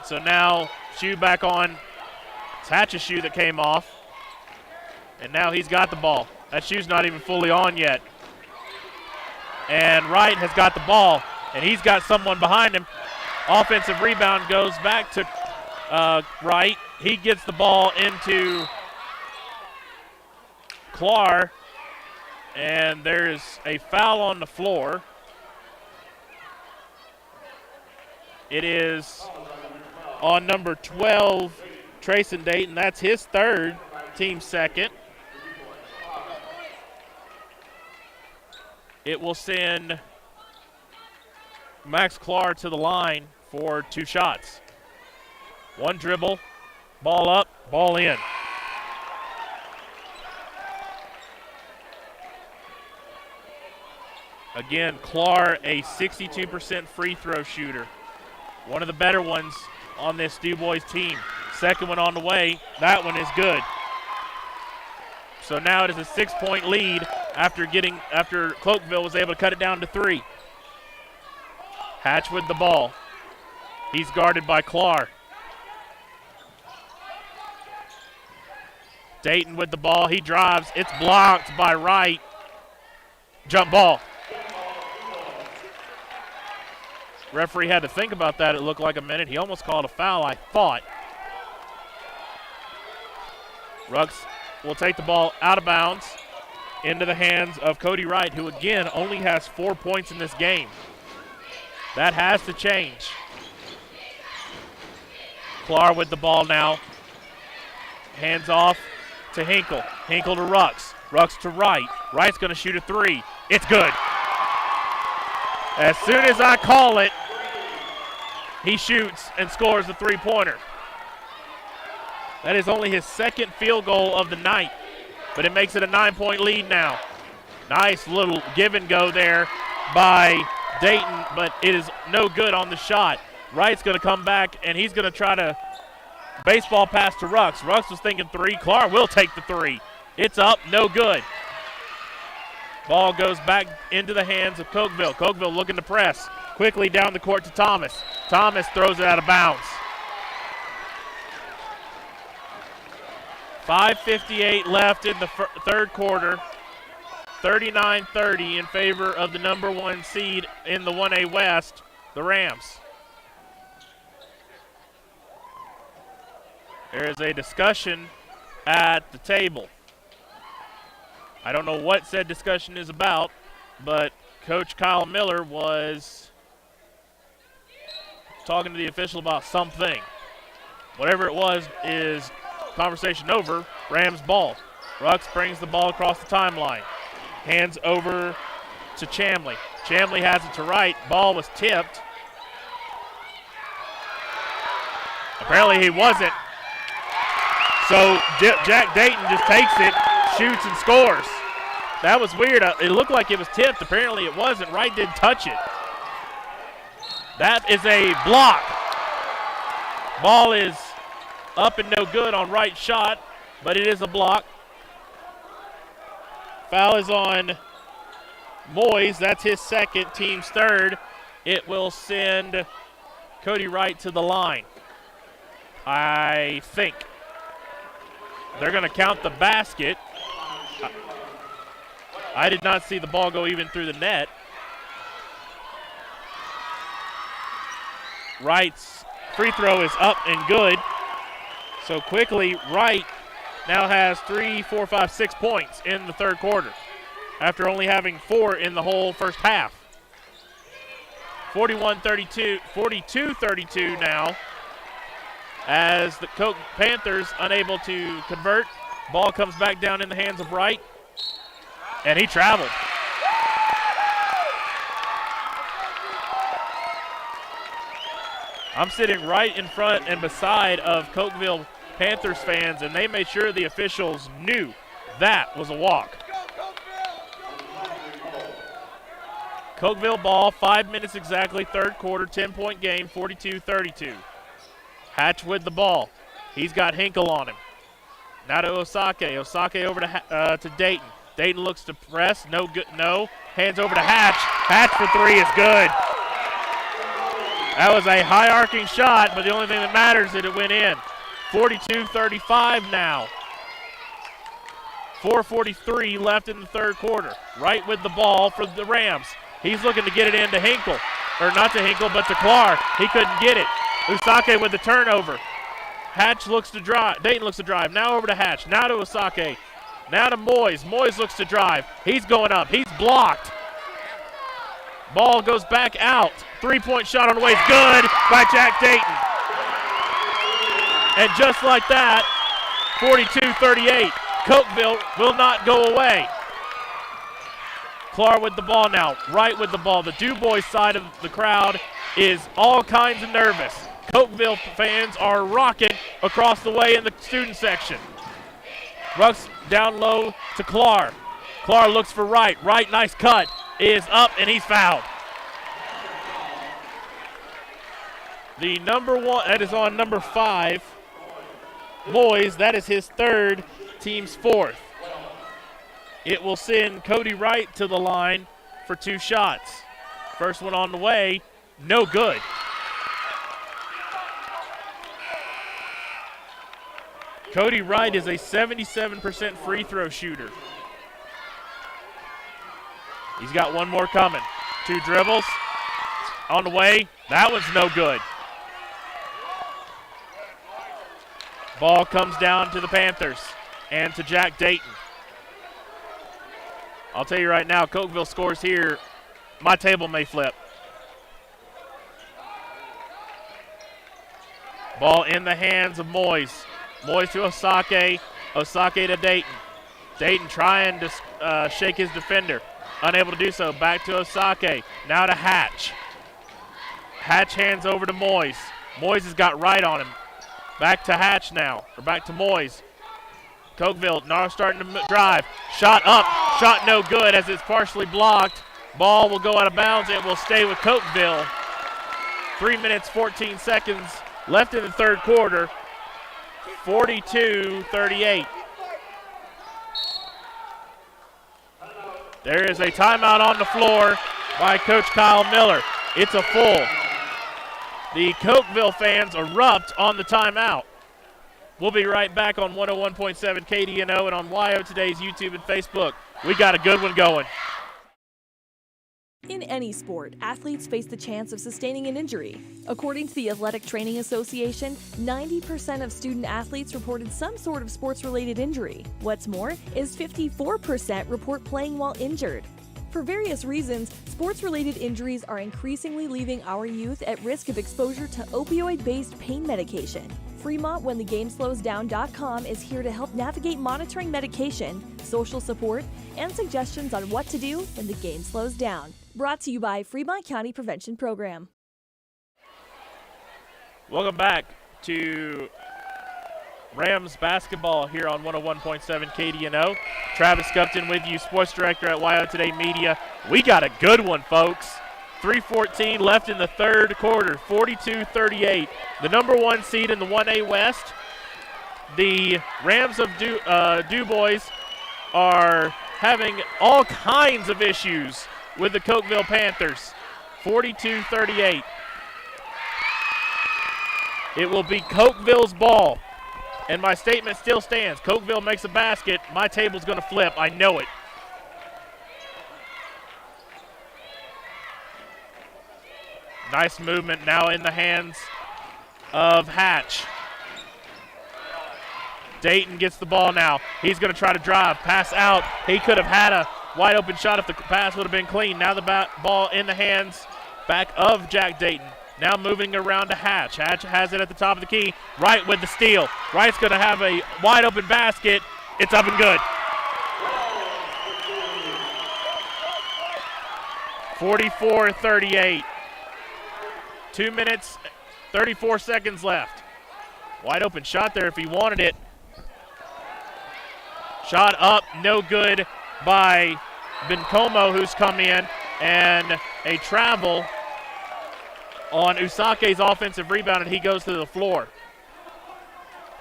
So now shoe back on. It's Hatch's shoe that came off. And now he's got the ball. That shoe's not even fully on yet. And Wright has got the ball, and he's got someone behind him. Offensive rebound goes back to Wright. He gets the ball into Clark, and there's a foul on the floor. It is on number 12, Trayson Dayton. That's his third, team second. It will send Max Clark to the line for 2 shots. One dribble, ball up, ball in. Again, Clark, a 62% free throw shooter. One of the better ones on this Dubois team. Second one on the way. That one is good. So now it is a 6-point lead after Cokeville was able to cut it down to 3. Hatch with the ball. He's guarded by Clark. Dayton with the ball. He drives. It's blocked by Wright. Jump ball. Referee had to think about that. It looked like a minute. He almost called a foul, I thought. Ruggs will take the ball out of bounds into the hands of Cody Wright, who again only has 4 points in this game. That has to change. Clark with the ball now. Hands off to Hinkle. Hinkle to Ruggs. Ruggs to Wright. Wright's going to shoot a 3. It's good. As soon as I call it, he shoots and scores the 3-pointer. That is only his second field goal of the night, but it makes it a 9-point lead now. Nice little give and go there by Dayton, but it is no good on the shot. Wright's going to come back, and he's going to try to baseball pass to Ruggs. Ruggs was thinking 3. Clark will take the 3. It's up, no good. Ball goes back into the hands of Cokeville. Cokeville looking to press. Quickly down the court to Thomas. Thomas throws it out of bounds. 5:58 left in the third quarter. 39-30 in favor of the number 1 seed in the 1A West, the Rams. There is a discussion at the table. I don't know what said discussion is about, but Coach Kyle Miller was talking to the official about something. Whatever it was is conversation over. Rams ball. Ruggs brings the ball across the timeline. Hands over to Chamley. Chamley has it to Wright. Ball was tipped. Apparently he wasn't. So Jack Dayton just takes it, shoots and scores. That was weird. It looked like it was tipped. Apparently it wasn't. Wright didn't touch it. That is a block. Ball is up and no good on Wright's shot, but it is a block. Foul is on Moyes. That's his second, team's third. It will send Cody Wright to the line, I think. They're going to count the basket. I did not see the ball go even through the net. Wright's free throw is up and good. So quickly, Wright now has 3, 4, 5, 6 points in the third quarter after only having 4 in the whole first half. 42-32 now as the Coke Panthers unable to convert. Ball comes back down in the hands of Wright, and he traveled. I'm sitting right in front and beside of Cokeville Panthers fans, and they made sure the officials knew that was a walk. Cokeville ball, 5 minutes exactly, third quarter, 10-point game, 42-32. Hatch with the ball. He's got Hinkle on him. Now to Osake. Osake over to Dayton. Dayton looks to press. No good. No. Hands over to Hatch. Hatch for 3 is good. That was a high arcing shot, but the only thing that matters is that it went in. 42-35 now. 4:43 left in the third quarter. Wright with the ball for the Rams. He's looking to get it into Hinkle. Or not to Hinkle, but to Clark. He couldn't get it. Usake with the turnover. Hatch looks to drive. Dayton looks to drive. Now over to Hatch. Now to Usake. Now to Moyes. Moyes looks to drive. He's going up. He's blocked. Ball goes back out. Three-point shot on the way. It's good by Jack Dayton. And just like that, 42-38. Cokeville will not go away. Clark with the ball now. Wright with the ball. The Dubois side of the crowd is all kinds of nervous. Cokeville fans are rocking across the way in the student section. Rucks down low to Clark. Clark looks for Wright. Wright, nice cut, is up and he's fouled. The number one, that is on number 5, Moyes. That is his third, team's fourth. It will send Cody Wright to the line for 2 shots. First one on the way, no good. Cody Wright is a 77% free throw shooter. He's got one more coming. 2 dribbles on the way. That one's no good. Ball comes down to the Panthers and to Jack Dayton. I'll tell you right now, Cokeville scores here, my table may flip. Ball in the hands of Moyes. Moyes to Osake. Osake to Dayton. Dayton trying to shake his defender. Unable to do so. Back to Osake. Now to Hatch. Hatch hands over to Moyes. Moyes has got Wright on him. Back to Hatch now. Or back to Moyes. Cokeville now starting to drive. Shot up. Shot no good as it's partially blocked. Ball will go out of bounds. It will stay with Cokeville. 3 minutes, 14 seconds left in the third quarter. 42-38. There is a timeout on the floor by Coach Kyle Miller. It's a full. The Cokeville fans erupt on the timeout. We'll be right back on 101.7 KDNO and on WyoToday's YouTube and Facebook. We got a good one going. In any sport, athletes face the chance of sustaining an injury. According to the Athletic Training Association, 90% of student athletes reported some sort of sports-related injury. What's more, is 54% report playing while injured. For various reasons, sports-related injuries are increasingly leaving our youth at risk of exposure to opioid-based pain medication. Fremont WhenTheGameSlowsDown.com is here to help navigate monitoring medication, social support, and suggestions on what to do when the game slows down. Brought to you by Fremont County Prevention Program. Welcome back to Rams basketball here on 101.7 KDNO. Travis Gupton with you, sports director at WyoToday Media. We got a good one, folks. 3:14 left in the third quarter, 42-38. The number 1 seed in the 1A West. The Rams of Dubois are having all kinds of issues with the Cokeville Panthers. 42-38. It will be Cokeville's ball. And my statement still stands. Cokeville makes a basket. My table's going to flip. I know it. Nice movement now in the hands of Hatch. Dayton gets the ball now. He's going to try to drive. Pass out. He could have had a wide open shot if the pass would have been clean. Now the ball in the hands back of Jack Dayton. Now moving around to Hatch. Hatch has it at the top of the key. Wright with the steal. Wright's going to have a wide open basket. It's up and good. 44-38. 2 minutes, 34 seconds left. Wide open shot there if he wanted it. Shot up, no good by Bencomo, who's come in, and a travel on Usake's offensive rebound, and he goes to the floor.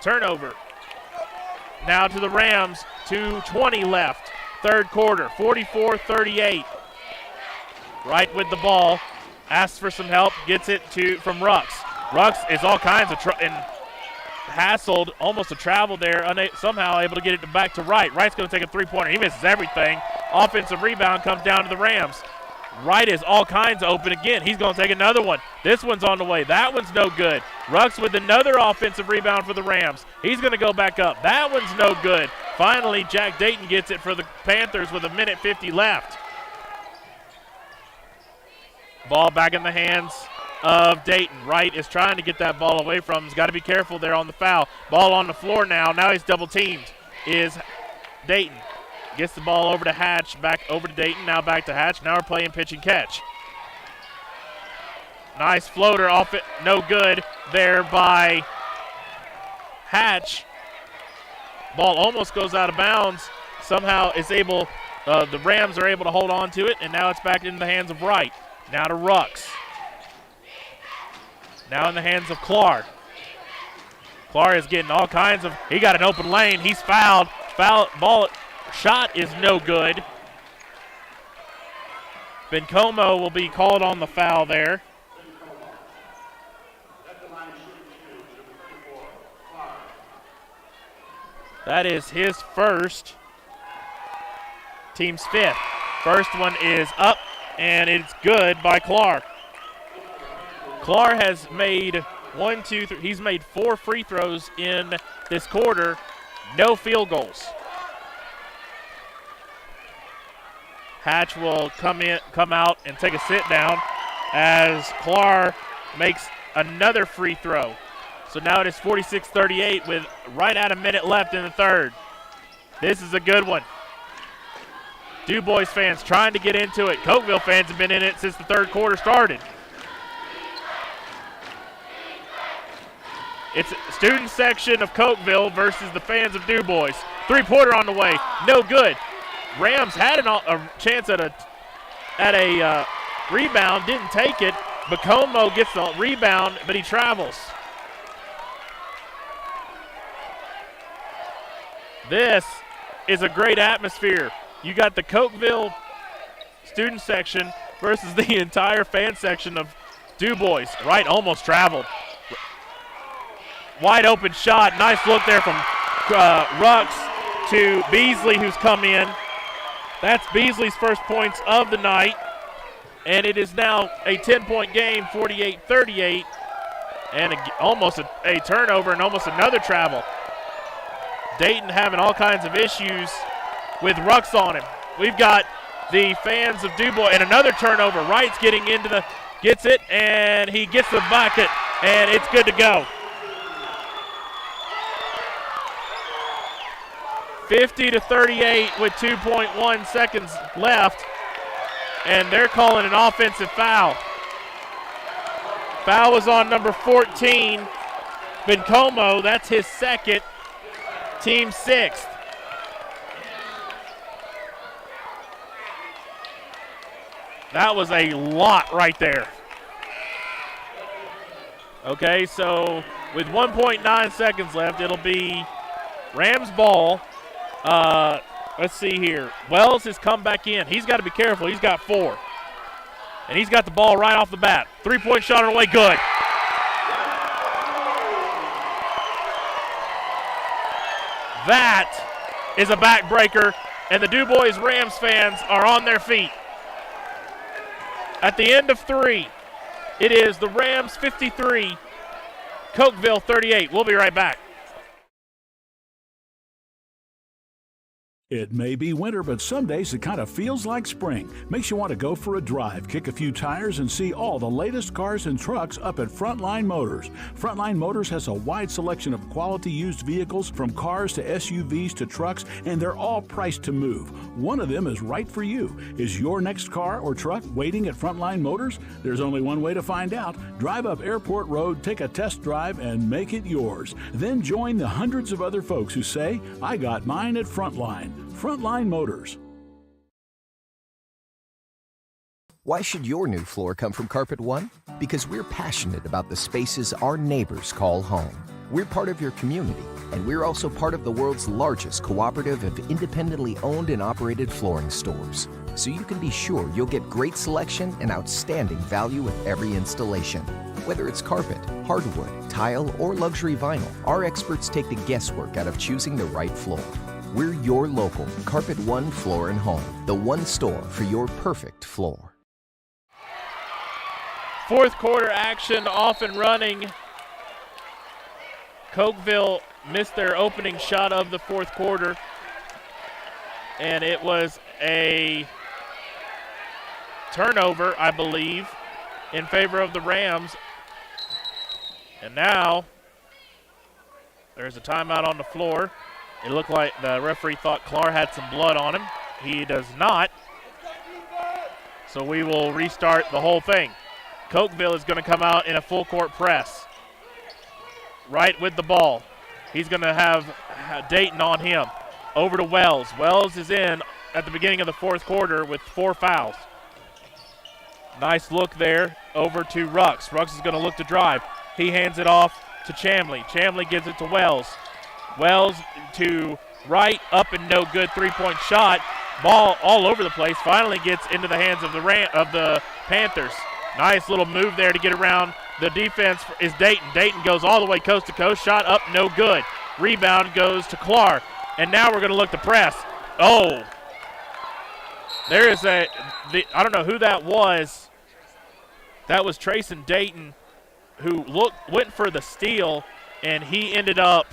Turnover. Now to the Rams, 2:20 left, third quarter, 44-38. Wright with the ball. Asks for some help, gets it from Rux. Rux is all kinds of trouble, and hassled, almost a travel there, somehow able to get it back to Wright. Wright's going to take a three-pointer. He misses everything. Offensive rebound comes down to the Rams. Wright is all kinds of open again. He's going to take another one. This one's on the way. That one's no good. Rux with another offensive rebound for the Rams. He's going to go back up. That one's no good. Finally, Jack Dayton gets it for the Panthers with 1:50 left. Ball back in the hands of Dayton. Wright is trying to get that ball away from him. He's got to be careful there on the foul. Ball on the floor now. Now he's double teamed. Is Dayton. Gets the ball over to Hatch. Back over to Dayton. Now back to Hatch. Now we're playing pitch and catch. Nice floater off it. No good there by Hatch. Ball almost goes out of bounds. Somehow it's able, the Rams are able to hold on to it, and now it's back in the hands of Wright. Now to Rux. Now in the hands of Clark. Clark is getting all kinds of, he got an open lane. He's fouled. Ball shot is no good. Bencomo will be called on the foul there. That is his first. Team's fifth. First one is up, and it's good by Clark. Clark has made he's made 4 free throws in this quarter, no field goals. Hatch will come out and take a sit down as Clark makes another free throw. So now it is 46-38 with right at a minute left in the third. This is a good one. Dubois fans trying to get into it. Cokeville fans have been in it since the third quarter started. It's student section of Cokeville versus the fans of Dubois. Three-pointer on the way, no good. Rams had a chance at a rebound, didn't take it. Bencomo gets the rebound, but he travels. This is a great atmosphere. You got the Cokeville student section versus the entire fan section of Dubois. Wright almost traveled. Wide open shot. Nice look there from Rux to Beasley, who's come in. That's Beasley's first points of the night. And it is now a 10-point game, 48-38. And almost a turnover and almost another travel. Dayton having all kinds of issues with Rux on him. We've got the fans of Dubois and another turnover. Wright's getting gets it, and he gets the bucket, and it's good to go. 50-38 with 2.1 seconds left, and they're calling an offensive foul. Foul was on number 14, Bencomo. That's his second, team sixth. That was a lot right there. Okay, so with 1.9 seconds left, it'll be Rams ball. Let's see here. Wells has come back in. He's got to be careful. He's got 4. And he's got the ball right off the bat. 3-point shot on the way, good. That is a backbreaker, and the Dubois Rams fans are on their feet. At the end of 3, it is the Rams 53, Cokeville 38. We'll be right back. It may be winter, but some days it kind of feels like spring. Makes you want to go for a drive, kick a few tires, and see all the latest cars and trucks up at Frontline Motors. Frontline Motors has a wide selection of quality used vehicles, from cars to SUVs to trucks, and they're all priced to move. One of them is right for you. Is your next car or truck waiting at Frontline Motors? There's only one way to find out. Drive up Airport Road, take a test drive, and make it yours. Then join the hundreds of other folks who say, I got mine at Frontline. Frontline Motors. Why should your new floor come from Carpet One? Because we're passionate about the spaces our neighbors call home. We're part of your community, and we're also part of the world's largest cooperative of independently owned and operated flooring stores. So you can be sure you'll get great selection and outstanding value with every installation. Whether it's carpet, hardwood, tile, or luxury vinyl, our experts take the guesswork out of choosing the right floor. We're your local Carpet One Floor and Home, the one store for your perfect floor. Fourth quarter action off and running. Cokeville missed their opening shot of the fourth quarter, and it was a turnover, I believe, in favor of the Rams. And now there's a timeout on the floor. It looked like the referee thought Clark had some blood on him. He does not. So we will restart the whole thing. Cokeville is going to come out in a full court press. Right with the ball. He's going to have Dayton on him. Over to Wells. Wells is in at the beginning of the fourth quarter with 4 fouls. Nice look there over to Rux. Rux is going to look to drive. He hands it off to Chamley. Chamley gives it to Wells. Wells to right, up and no good, 3-point shot. Ball all over the place. Finally gets into the hands of the Panthers. Nice little move there to get around. The defense is Dayton. Dayton goes all the way coast to coast. Shot up, no good. Rebound goes to Clark. And now we're going to look to press. Oh. There is I don't know who that was. That was Trayson Dayton, who went for the steal, and he ended up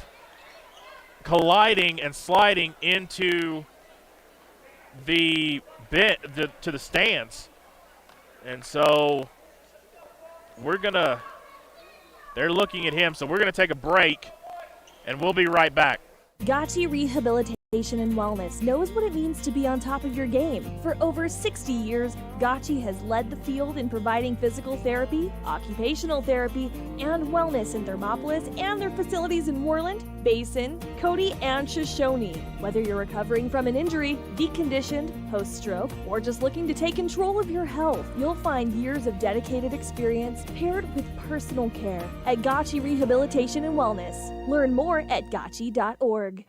colliding and sliding into the to the stands. And so they're looking at him, so we're going to take a break, and we'll be right back. Gotchi Rehabilitation and Wellness knows what it means to be on top of your game. For over 60 years, Gotchi has led the field in providing physical therapy, occupational therapy, and wellness in Thermopolis and their facilities in Worland, Basin, Cody, and Shoshone. Whether you're recovering from an injury, deconditioned, post-stroke, or just looking to take control of your health, you'll find years of dedicated experience paired with personal care at Gotchi Rehabilitation and Wellness. Learn more at gotchi.org.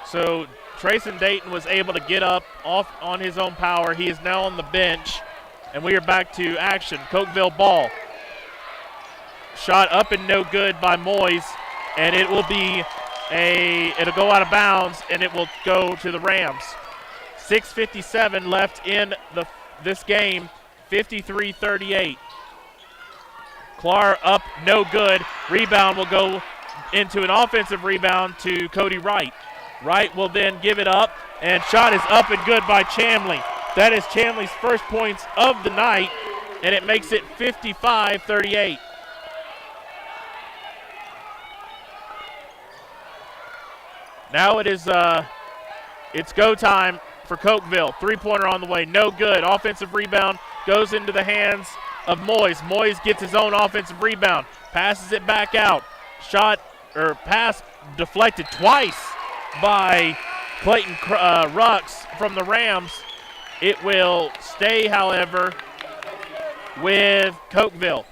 So Trayson Dayton was able to get up off on his own power. He is now on the bench, and we are back to action. Cokeville ball. Shot up and no good by Moyes, and it will be it'll go out of bounds, and it will go to the Rams. 6:57 left in this game, 53-38. Clark up, no good. Rebound will go into an offensive rebound to Cody Wright. Wright will then give it up, and shot is up and good by Chamley. That is Chamley's first points of the night, and it makes it 55-38. Now it's go time for Cokeville. 3-pointer on the way, no good. Offensive rebound goes into the hands of Moyes. Moyes gets his own offensive rebound, passes it back out. Pass deflected twice by Clayton Rux from the Rams. It will stay, however, with Cokeville.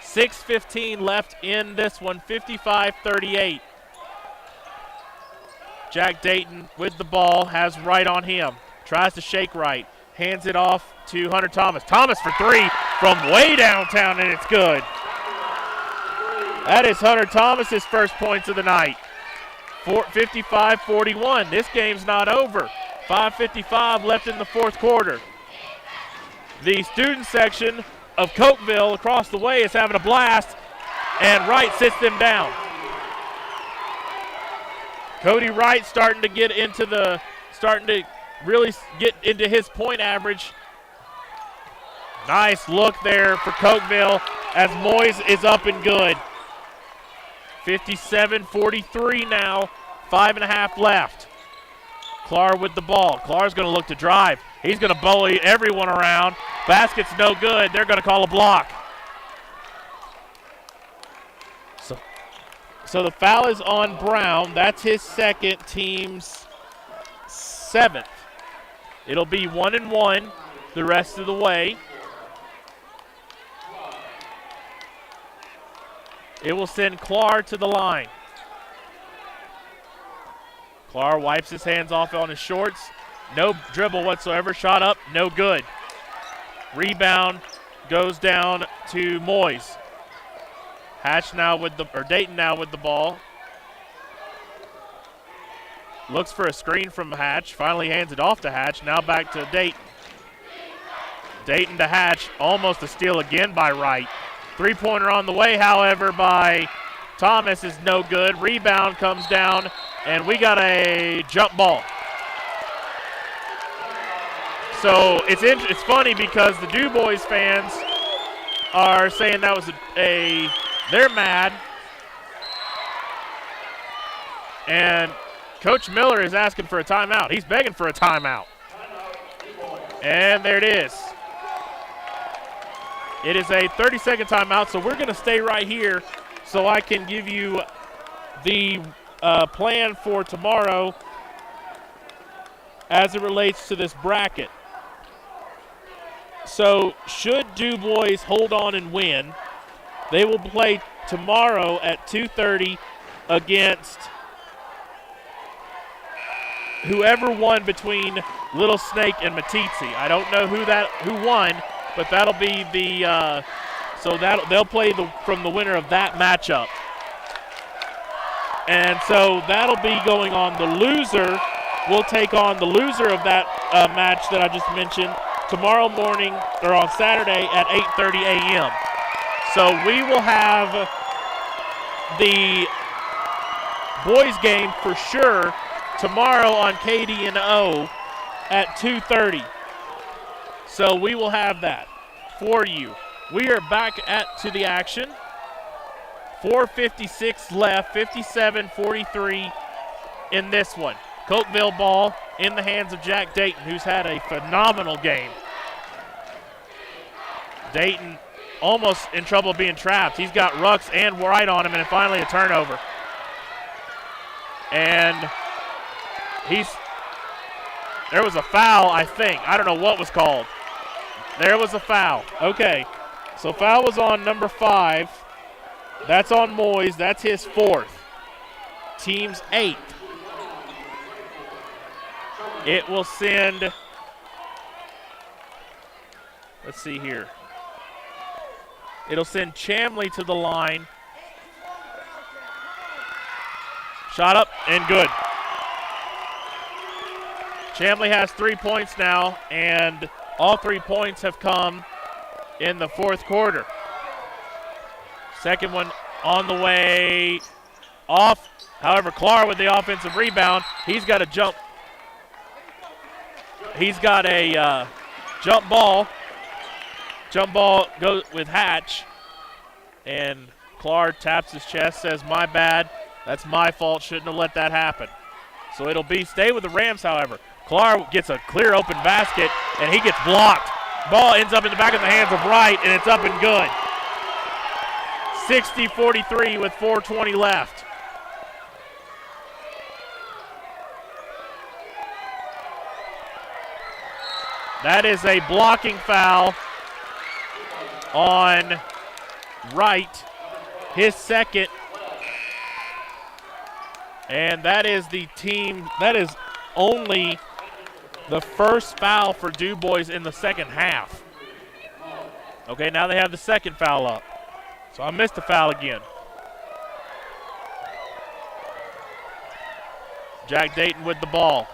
6:15 left in this one, 55-38. Jack Dayton with the ball, has Wright on him. Tries to shake Wright. Hands it off to Hunter Thomas. Thomas for 3 from way downtown, and it's good. That is Hunter Thomas's first points of the night. 55-41. This game's not over. 5:55 left in the fourth quarter. The student section of Cokeville across the way is having a blast, and Wright sits them down. Cody Wright starting to really get into his point average. Nice look there for Cokeville as Moyes is up and good. 57-43 now, 5.5 left. Clark with the ball. Clark's going to look to drive. He's going to bully everyone around. Basket's no good. They're going to call a block. So the foul is on Brown. That's his second, team's 7th. It'll be 1-1 the rest of the way. It will send Clark to the line. Clark wipes his hands off on his shorts. No dribble whatsoever. Shot up, no good. Rebound goes down to Moyes. Dayton now with the ball. Looks for a screen from Hatch. Finally hands it off to Hatch. Now back to Dayton. Dayton to Hatch. Almost a steal again by Wright. Three-pointer on the way, however, by Thomas is no good. Rebound comes down, and we got a jump ball. So it's funny because the Dubois fans are saying that was they're mad. And Coach Miller is asking for a timeout. He's begging for a timeout. And there it is. It is a 30-second timeout, so we're going to stay right here so I can give you the plan for tomorrow as it relates to this bracket. So should Dubois hold on and win, they will play tomorrow at 2:30 against whoever won between Little Snake and Matizzi. I don't know who won, but that'll be they'll play from the winner of that matchup. And so that'll be going on. The loser will take on the loser of that match that I just mentioned tomorrow morning or on Saturday at 8:30 a.m. So we will have the boys game for sure tomorrow on KDNO at 2:30. So we will have that for you. We are back to the action. 4:56 left, 57-43 in this one. Cokeville ball in the hands of Jack Dayton, who's had a phenomenal game. Dayton almost in trouble being trapped. He's got Rux and Wright on him, and finally a turnover. And there was a foul, I think. I don't know what was called. There was a foul. Okay, so foul was on number 5. That's on Moyes. That's his 4th. Team's 8th. It will send, let's see here. It'll send Chamley to the line. Shot up and good. Chamley has 3 points now, and all 3 points have come in the 4th quarter. Second one on the way off. However, Clark with the offensive rebound. He's got a jump. He's got a jump ball. Jump ball goes with Hatch. And Clark taps his chest, says, "My bad. That's my fault. Shouldn't have let that happen." So it'll stay with the Rams, however. Clark gets a clear open basket, and he gets blocked. Ball ends up in the back of the hands of Wright, and it's up and good. 60-43 with 4:20 left. That is a blocking foul on Wright, his 2nd. And that is only the first foul for Dubois in the 2nd half. Okay, now they have the 2nd foul up. So I missed the foul again. Jack Dayton with the ball.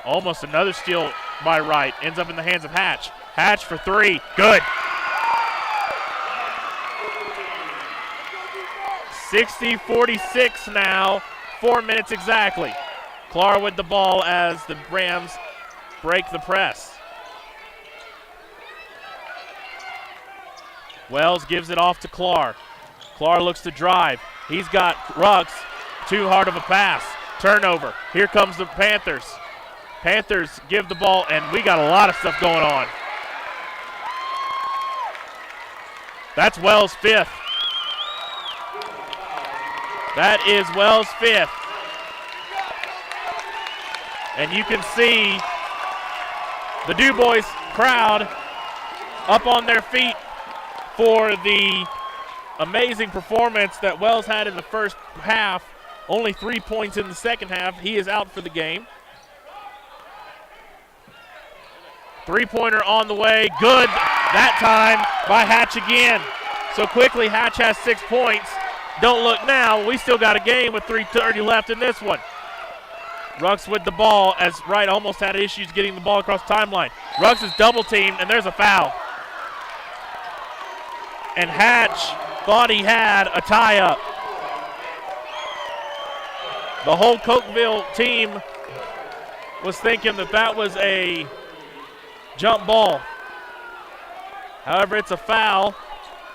Almost another steal by Wright. Ends up in the hands of Hatch. Hatch for 3. Good. 60-46 now. 4 minutes exactly. Clark with the ball as the Rams break the press. Wells gives it off to Clark. Clark looks to drive. He's got Rux. Too hard of a pass. Turnover. Here comes the Panthers. Panthers give the ball, and we got a lot of stuff going on. That's Wells' 5th. That is Wells' 5th. And you can see the Dubois crowd up on their feet for the amazing performance that Wells had in the first half, only 3 points in the second half. He is out for the game. Three-pointer on the way. Good that time by Hatch again. So quickly, Hatch has 6 points. Don't look now. We still got a game with 3:30 left in this one. Rux with the ball as Wright almost had issues getting the ball across the timeline. Rux is double-teamed, and there's a foul. And Hatch thought he had a tie-up. The whole Cokeville team was thinking that that was a jump ball. However, it's a foul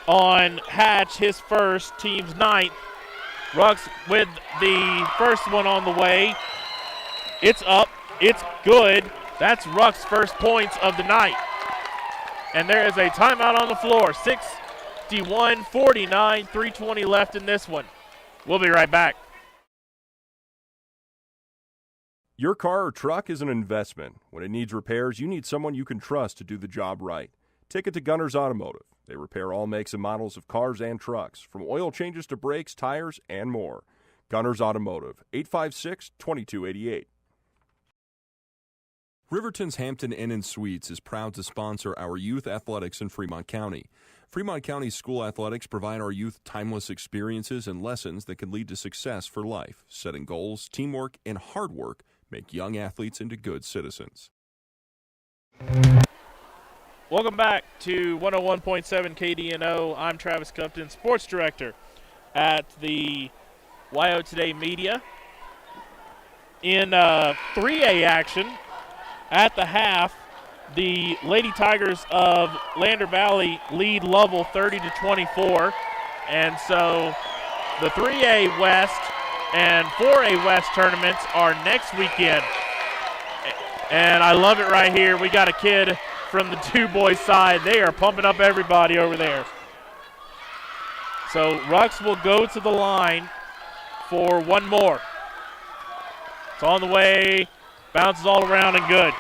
on Hatch, his first, team's 9th. Rux with the first one on the way. It's up. It's good. That's Rux's first points of the night. And there is a timeout on the floor. 61-49, 3:20 left in this one. We'll be right back. Your car or truck is an investment. When it needs repairs, you need someone you can trust to do the job right. Take it to Gunners Automotive. They repair all makes and models of cars and trucks, from oil changes to brakes, tires, and more. Gunners Automotive, 856-2288. Riverton's Hampton Inn & Suites is proud to sponsor our youth athletics in Fremont County. Fremont County School Athletics provide our youth timeless experiences and lessons that can lead to success for life. Setting goals, teamwork, and hard work make young athletes into good citizens. Welcome back to 101.7 KDNO. I'm Travis Cupton, Sports Director at the WyoToday Media. In 3A action, at the half, the Lady Tigers of Lander Valley lead Lovell 30-24. And so the 3A West and 4A West tournaments are next weekend. And I love it right here. We got a kid from the Dubois side. They are pumping up everybody over there. So Rux will go to the line for one more. It's on the way. Bounces all around and good.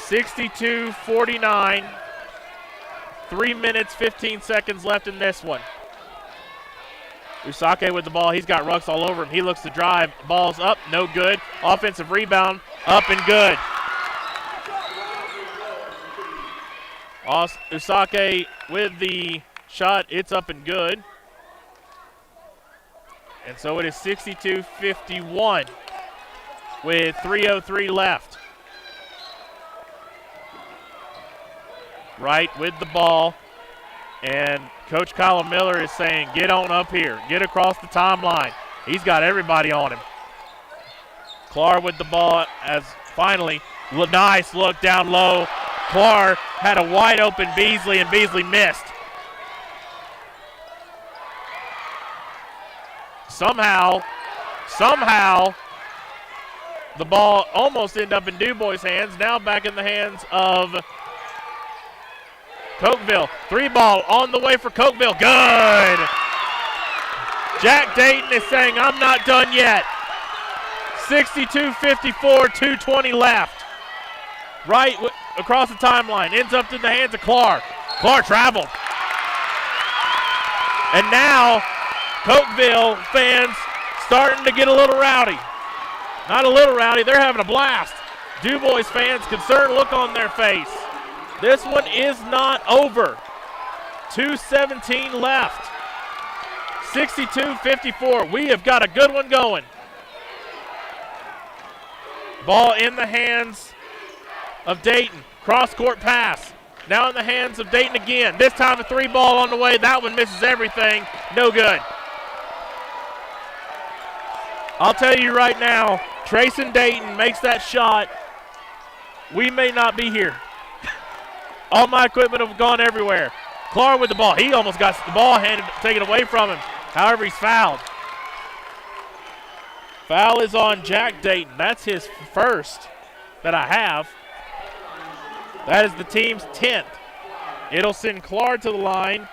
62-49. 3 minutes, 15 seconds left in this one. Usake with the ball. He's got Rux all over him. He looks to drive. Ball's up. No good. Offensive rebound. Up and good. Usake with the shot. It's up and good. And so it is 62-51 with 3:03 left. Wright with the ball. And Coach Kyle Miller is saying, get on up here. Get across the timeline. He's got everybody on him. Clark with the ball as finally, nice look down low. Clark had a wide open Beasley, and Beasley missed. Somehow, the ball almost ended up in Dubois' hands. Now back in the hands of Cokeville. 3-ball on the way for Cokeville. Good. Jack Dayton is saying, I'm not done yet. 62-54, 2:20 left. Right across the timeline. Ends up in the hands of Clark. Clark traveled. And now Cokeville fans starting to get a little rowdy. Not a little rowdy, they're having a blast. Dubois fans, concerned look on their face. This one is not over. 2:17 left. 62-54. We have got a good one going. Ball in the hands of Dayton. Cross-court pass. Now in the hands of Dayton again. This time a 3-ball on the way. That one misses everything. No good. I'll tell you right now, Trayson Dayton makes that shot. We may not be here. All my equipment have gone everywhere. Clark with the ball. He almost got the ball taken away from him. However, he's fouled. Foul is on Jack Dayton. That's his first that I have. That is the team's 10th. It'll send Clark to the line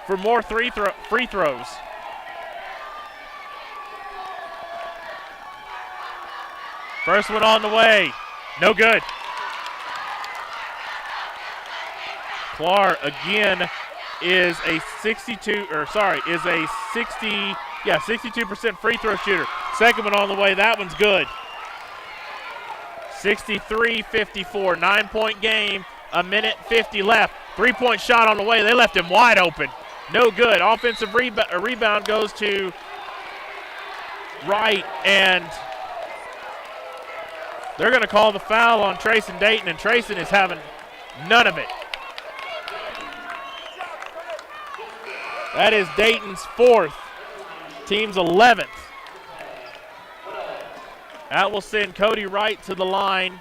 for more free throws. First one on the way. No good. Clark again is a 62% free throw shooter. Second one on the way, that one's good. 63-54, 9-point game, a minute 50 left. 3-point shot on the way, they left him wide open. No good. Offensive rebound goes to Wright, and they're going to call the foul on Trayson Dayton, and Trayson is having none of it. That is Dayton's 4th, team's 11th. That will send Cody Wright to the line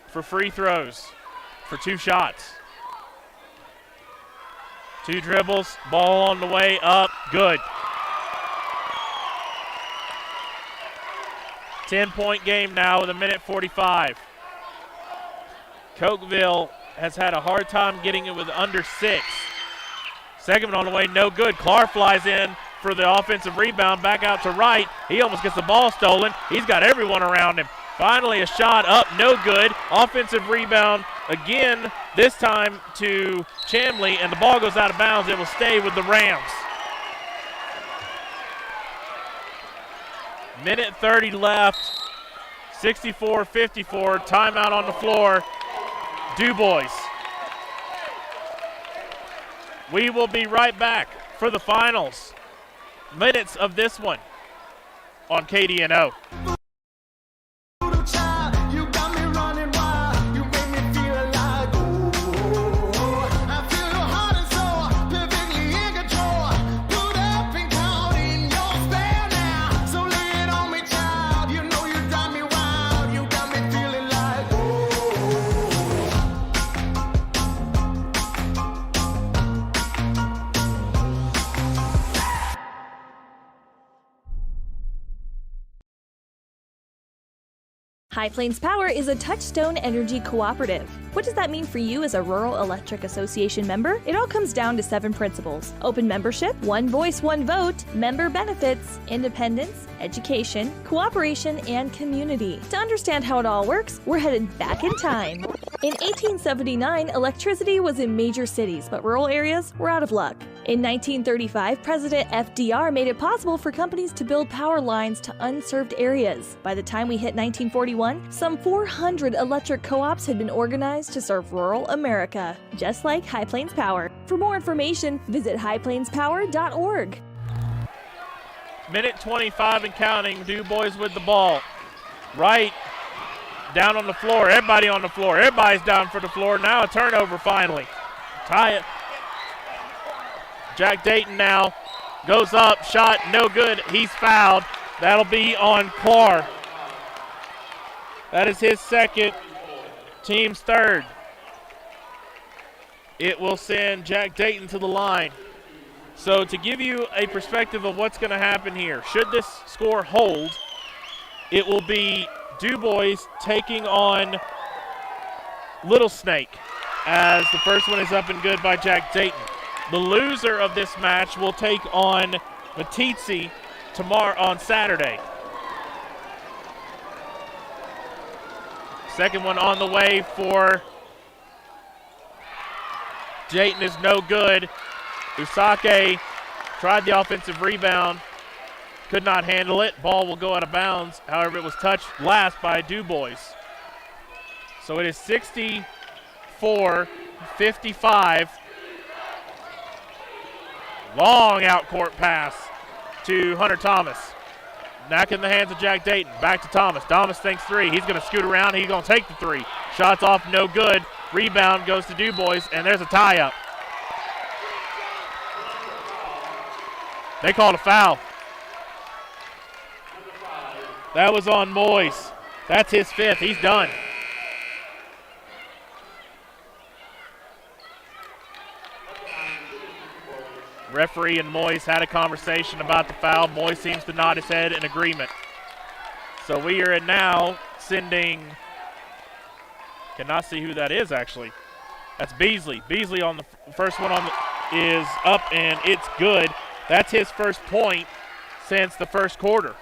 for free throws for 2 shots. 2 dribbles, ball on the way up, good. 10-point game now with a minute 45. Cokeville has had a hard time getting it with under 6. Second one on the way, no good. Clark flies in for the offensive rebound, back out to Wright. He almost gets the ball stolen. He's got everyone around him. Finally a shot up, no good. Offensive rebound again, this time to Chamley, and the ball goes out of bounds. It will stay with the Rams. Minute 30 left, 64-54, timeout on the floor. Dubois. We will be right back for the finals minutes of this one on KDNO. High Plains Power is a Touchstone Energy cooperative. What does that mean for you as a Rural Electric Association member? It all comes down to 7 principles: open membership, one voice, one vote, member benefits, independence, education, cooperation, and community. To understand how it all works, we're headed back in time. In 1879, electricity was in major cities, but rural areas were out of luck. In 1935, President FDR made it possible for companies to build power lines to unserved areas. By the time we hit 1941, some 400 electric co-ops had been organized to serve rural America, just like High Plains Power. For more information, visit highplainspower.org. Minute 25 and counting. Dubois with the ball. Wright down on the floor. Everybody on the floor. Everybody's down for the floor. Now a turnover finally. Tie it. Jack Dayton now goes up. Shot no good. He's fouled. That'll be on Clark. That is his second. Team's third. It will send Jack Dayton to the line. So to give you a perspective of what's going to happen here, should this score hold, it will be Dubois taking on Little Snake, as the first one is up and good by Jack Dayton. The loser of this match will take on Matitsi tomorrow on Saturday. Second one on the way for Dayton is no good. Usake tried the offensive rebound, could not handle it. Ball will go out of bounds. However, it was touched last by Dubois. So it is 64-55. Long out court pass to Hunter Thomas. Back in the hands of Jack Dayton. Back to Thomas. Thomas thinks 3. He's going to scoot around. He's going to take the 3. Shots off, no good. Rebound goes to Dubois, and there's a tie-up. They called a foul. That was on Moyes. That's his 5th. He's done. Referee and Moyes had a conversation about the foul. Moyes seems to nod his head in agreement. So we are now sending, cannot see who that is actually. That's Beasley. Beasley on the first one is up, and it's good. That's his first point since the first quarter.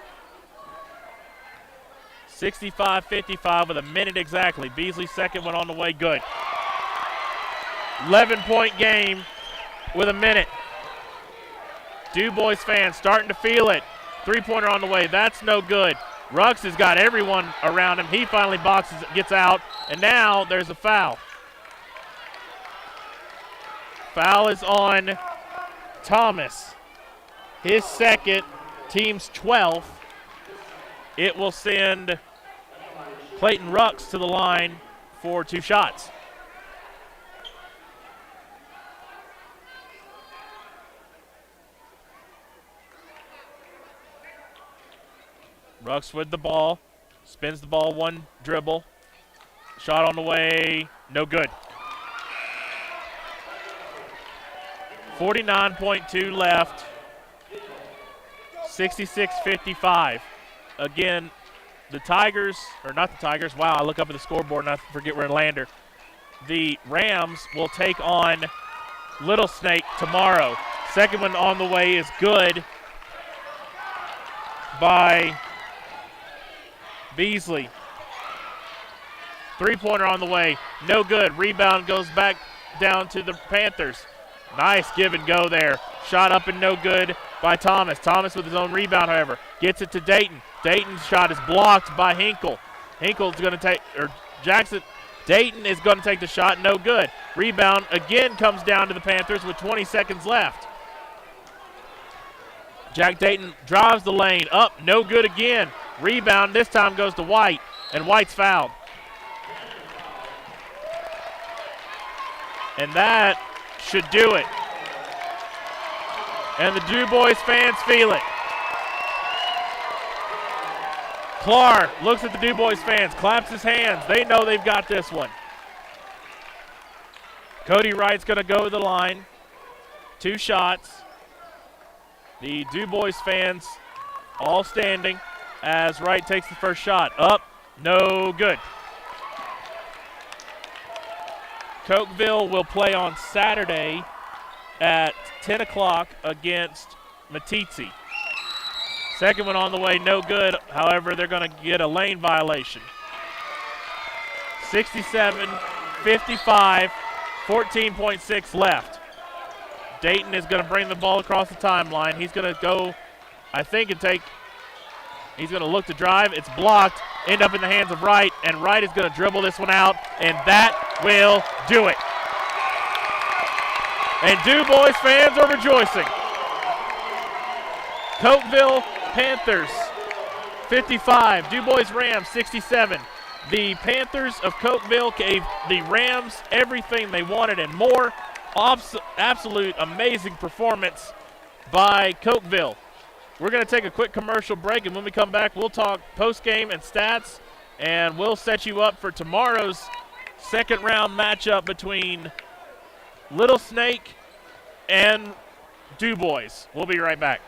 65-55 with a minute exactly. Beasley's second one on the way, good. 11-point game. with a minute. Dubois fans starting to feel it. Three-pointer on the way. That's no good. Rux has got everyone around him. He finally boxes, gets out, and now there's a foul. Foul is on Thomas. His second, team's 12th. It will send Clayton Rux to the line for 2 shots. Rux with the ball, spins the ball, one dribble. Shot on the way, no good. 49.2 left, 66-55. Again, the Tigers, or not the Tigers, wow, I look up at the scoreboard and I forget we're in Lander. The Rams will take on Little Snake tomorrow. Second one on the way is good by Beasley. Three-pointer on the way, no good. Rebound goes back down to the Panthers. Nice give and go there. Shot up and no good by Thomas. Thomas with his own rebound, however, gets it to Dayton. Dayton's shot is blocked by Hinkle. Hinkle's going to take, or Jackson, Dayton is going to take the shot, no good. Rebound again comes down to the Panthers with 20 seconds left. Jack Dayton drives the lane, up, no good again. Rebound this time goes to White, and White's fouled. And that should do it. And the Dubois fans feel it. Clark looks at the Dubois fans, claps his hands. They know they've got this one. Cody Wright's going to go to the line. 2 shots. The Dubois fans all standing as Wright takes the first shot. Up, no good. Cokeville will play on Saturday at 10 o'clock against Matitsi. Second one on the way, no good. However, they're going to get a lane violation. 67-55, 14.6 left. Dayton is going to bring the ball across the timeline. He's going to go, I think, he's going to look to drive. It's blocked, end up in the hands of Wright, and Wright is going to dribble this one out, and that will do it. And Dubois fans are rejoicing. Cokeville Panthers 55, Dubois Rams 67. The Panthers of Cokeville gave the Rams everything they wanted and more. Absolute amazing performance by Cokeville. We're going to take a quick commercial break, and when we come back, we'll talk post-game and stats, and we'll set you up for tomorrow's second-round matchup between Little Snake and Dubois. We'll be right back.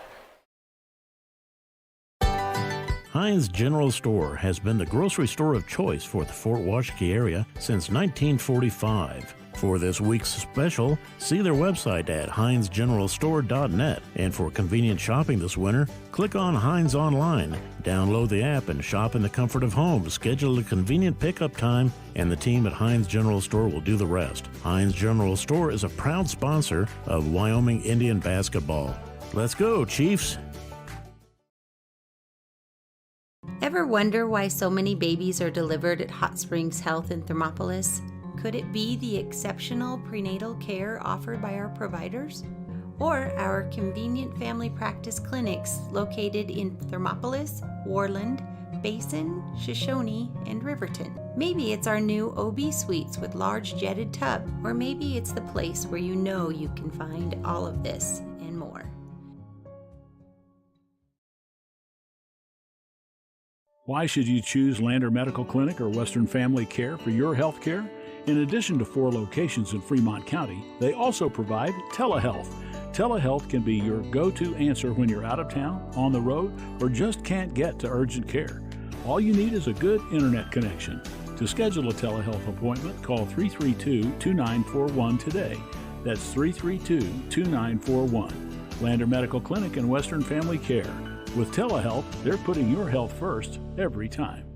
Heinz General Store has been the grocery store of choice for the Fort Washakie area since 1945. For this week's special, see their website at heinzgeneralstore.net. And for convenient shopping this winter, click on Heinz Online, download the app, and shop in the comfort of home. Schedule a convenient pickup time, and the team at Heinz General Store will do the rest. Heinz General Store is a proud sponsor of Wyoming Indian basketball. Let's go, Chiefs! Ever wonder why so many babies are delivered at Hot Springs Health in Thermopolis? Could it be the exceptional prenatal care offered by our providers? Or our convenient family practice clinics located in Thermopolis, Worland, Basin, Shoshone, and Riverton? Maybe it's our new OB suites with large jetted tub, or maybe it's the place where you know you can find all of this and more. Why should you choose Lander Medical Clinic or Western Family Care for your health care? In addition to 4 locations in Fremont County, they also provide telehealth. Telehealth can be your go-to answer when you're out of town, on the road, or just can't get to urgent care. All you need is a good internet connection. To schedule a telehealth appointment, call 332-2941 today. That's 332-2941. Lander Medical Clinic and Western Family Care. With telehealth, they're putting your health first every time.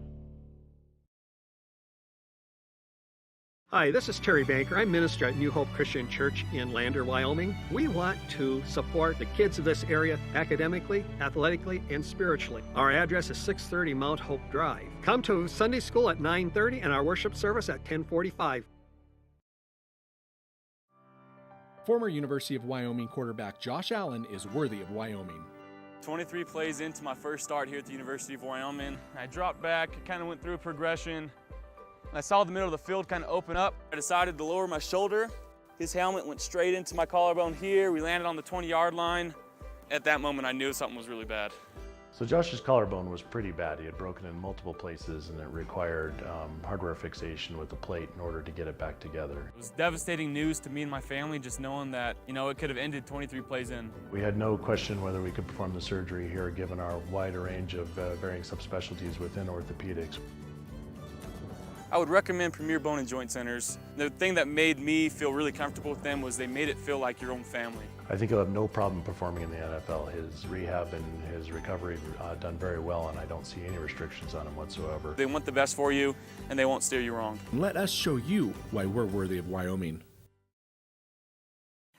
Hi, this is Terry Banker. I'm minister at New Hope Christian Church in Lander, Wyoming. We want to support the kids of this area academically, athletically, and spiritually. Our address is 630 Mount Hope Drive. Come to Sunday school at 9:30 and our worship service at 10:45. Former University of Wyoming quarterback Josh Allen is worthy of Wyoming. 23 plays into my first start here at the University of Wyoming. I dropped back, kind of went through a progression. I saw the middle of the field kind of open up. I decided to lower my shoulder. His helmet went straight into my collarbone here. We landed on the 20-yard line. At that moment, I knew something was really bad. So Josh's collarbone was pretty bad. He had broken in multiple places and it required hardware fixation with the plate in order to get it back together. It was devastating news to me and my family, just knowing that, it could have ended 23 plays in. We had no question whether we could perform the surgery here given our wide range of varying subspecialties within orthopedics. I would recommend Premier Bone and Joint Centers. The thing that made me feel really comfortable with them was they made it feel like your own family. I think he'll have no problem performing in the NFL. His rehab and his recovery done very well, and I don't see any restrictions on him whatsoever. They want the best for you, and they won't steer you wrong. Let us show you why we're worthy of Wyoming.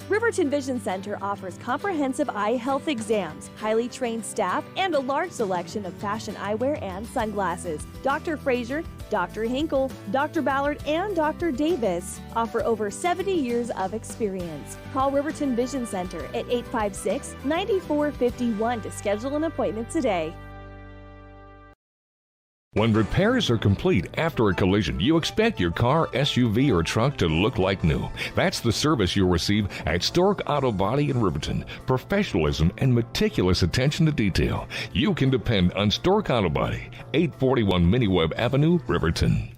Riverton Vision Center offers comprehensive eye health exams, highly trained staff, and a large selection of fashion eyewear and sunglasses. Dr. Frazier, Dr. Hinkle, Dr. Ballard, and Dr. Davis offer over 70 years of experience. Call Riverton Vision Center at 856-9451 to schedule an appointment today. When repairs are complete after a collision, you expect your car, SUV, or truck to look like new. That's the service you'll receive at Stork Auto Body in Riverton. Professionalism and meticulous attention to detail. You can depend on Stork Auto Body, 841 Miniweb Avenue, Riverton.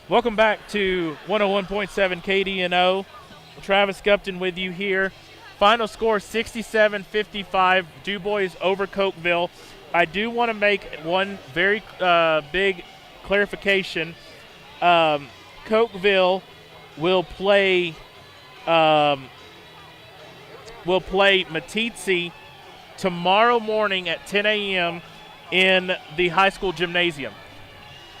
Welcome back to 101.7 KDNO. Travis Gupton with you here. Final score 67-55, Dubois over Cokeville. I do want to make one very big clarification. Cokeville will play Matitsi tomorrow morning at 10 a.m. in the high school gymnasium.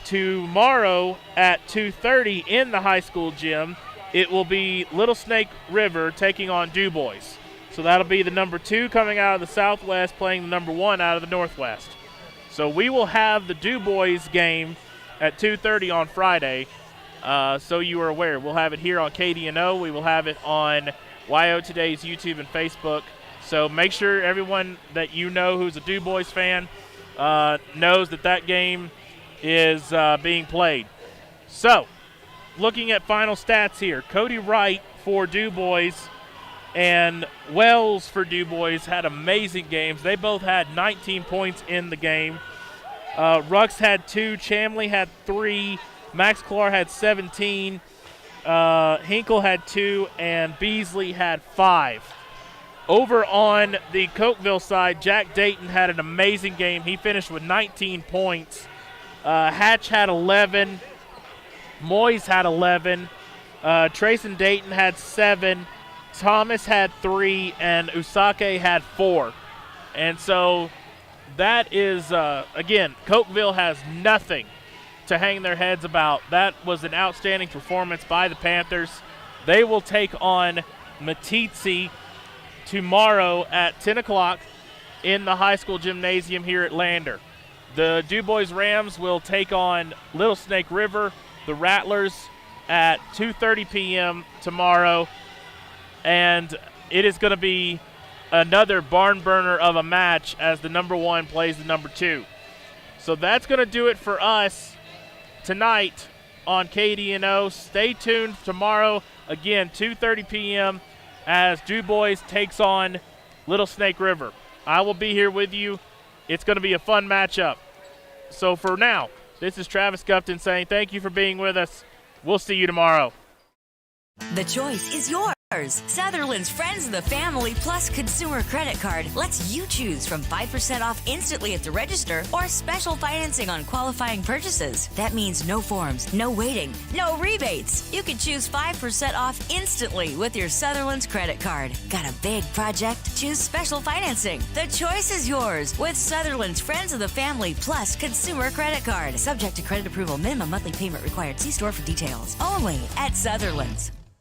Tomorrow at 2:30 in the high school gym, it will be Little Snake River taking on Dubois. So that'll be the number 2 coming out of the Southwest playing the number 1 out of the Northwest. So we will have the Dubois game at 2:30 on Friday. So you are aware. We'll have it here on KDNO. We will have it on WyoToday's YouTube and Facebook. So make sure everyone that you know who's a Dubois fan knows that game is being played. So looking at final stats here, Cody Wright for Dubois and Wells for Dubois had amazing games. They both had 19 points in the game. Rux had 2, Chamley had 3, Max Clark had 17, Hinkle had 2, and Beasley had 5. Over on the Cokeville side, Jack Dayton had an amazing game. He finished with 19 points. Hatch had 11, Moyes had 11, Trayson Dayton had 7, Thomas had 3, and Usake had 4. And so that is, again, Cokeville has nothing to hang their heads about. That was an outstanding performance by the Panthers. They will take on Matitsi tomorrow at 10 o'clock in the high school gymnasium here at Lander. The Dubois Rams will take on Little Snake River, the Rattlers, at 2:30 p.m. tomorrow. And it is going to be another barn burner of a match as the number 1 plays the number 2. So that's going to do it for us tonight on KDNO. Stay tuned tomorrow, again, 2:30 p.m. as Dubois takes on Little Snake River. I will be here with you. It's going to be a fun matchup. So for now, this is Travis Gupton saying thank you for being with us. We'll see you tomorrow. The choice is yours. Sutherland's Friends of the Family Plus Consumer Credit Card lets you choose from 5% off instantly at the register or special financing on qualifying purchases. That means no forms, no waiting, no rebates. You can choose 5% off instantly with your Sutherland's credit card. Got a big project? Choose special financing. The choice is yours with Sutherland's Friends of the Family Plus Consumer Credit Card. Subject to credit approval. Minimum monthly payment required. See store for details. Only at Sutherland's.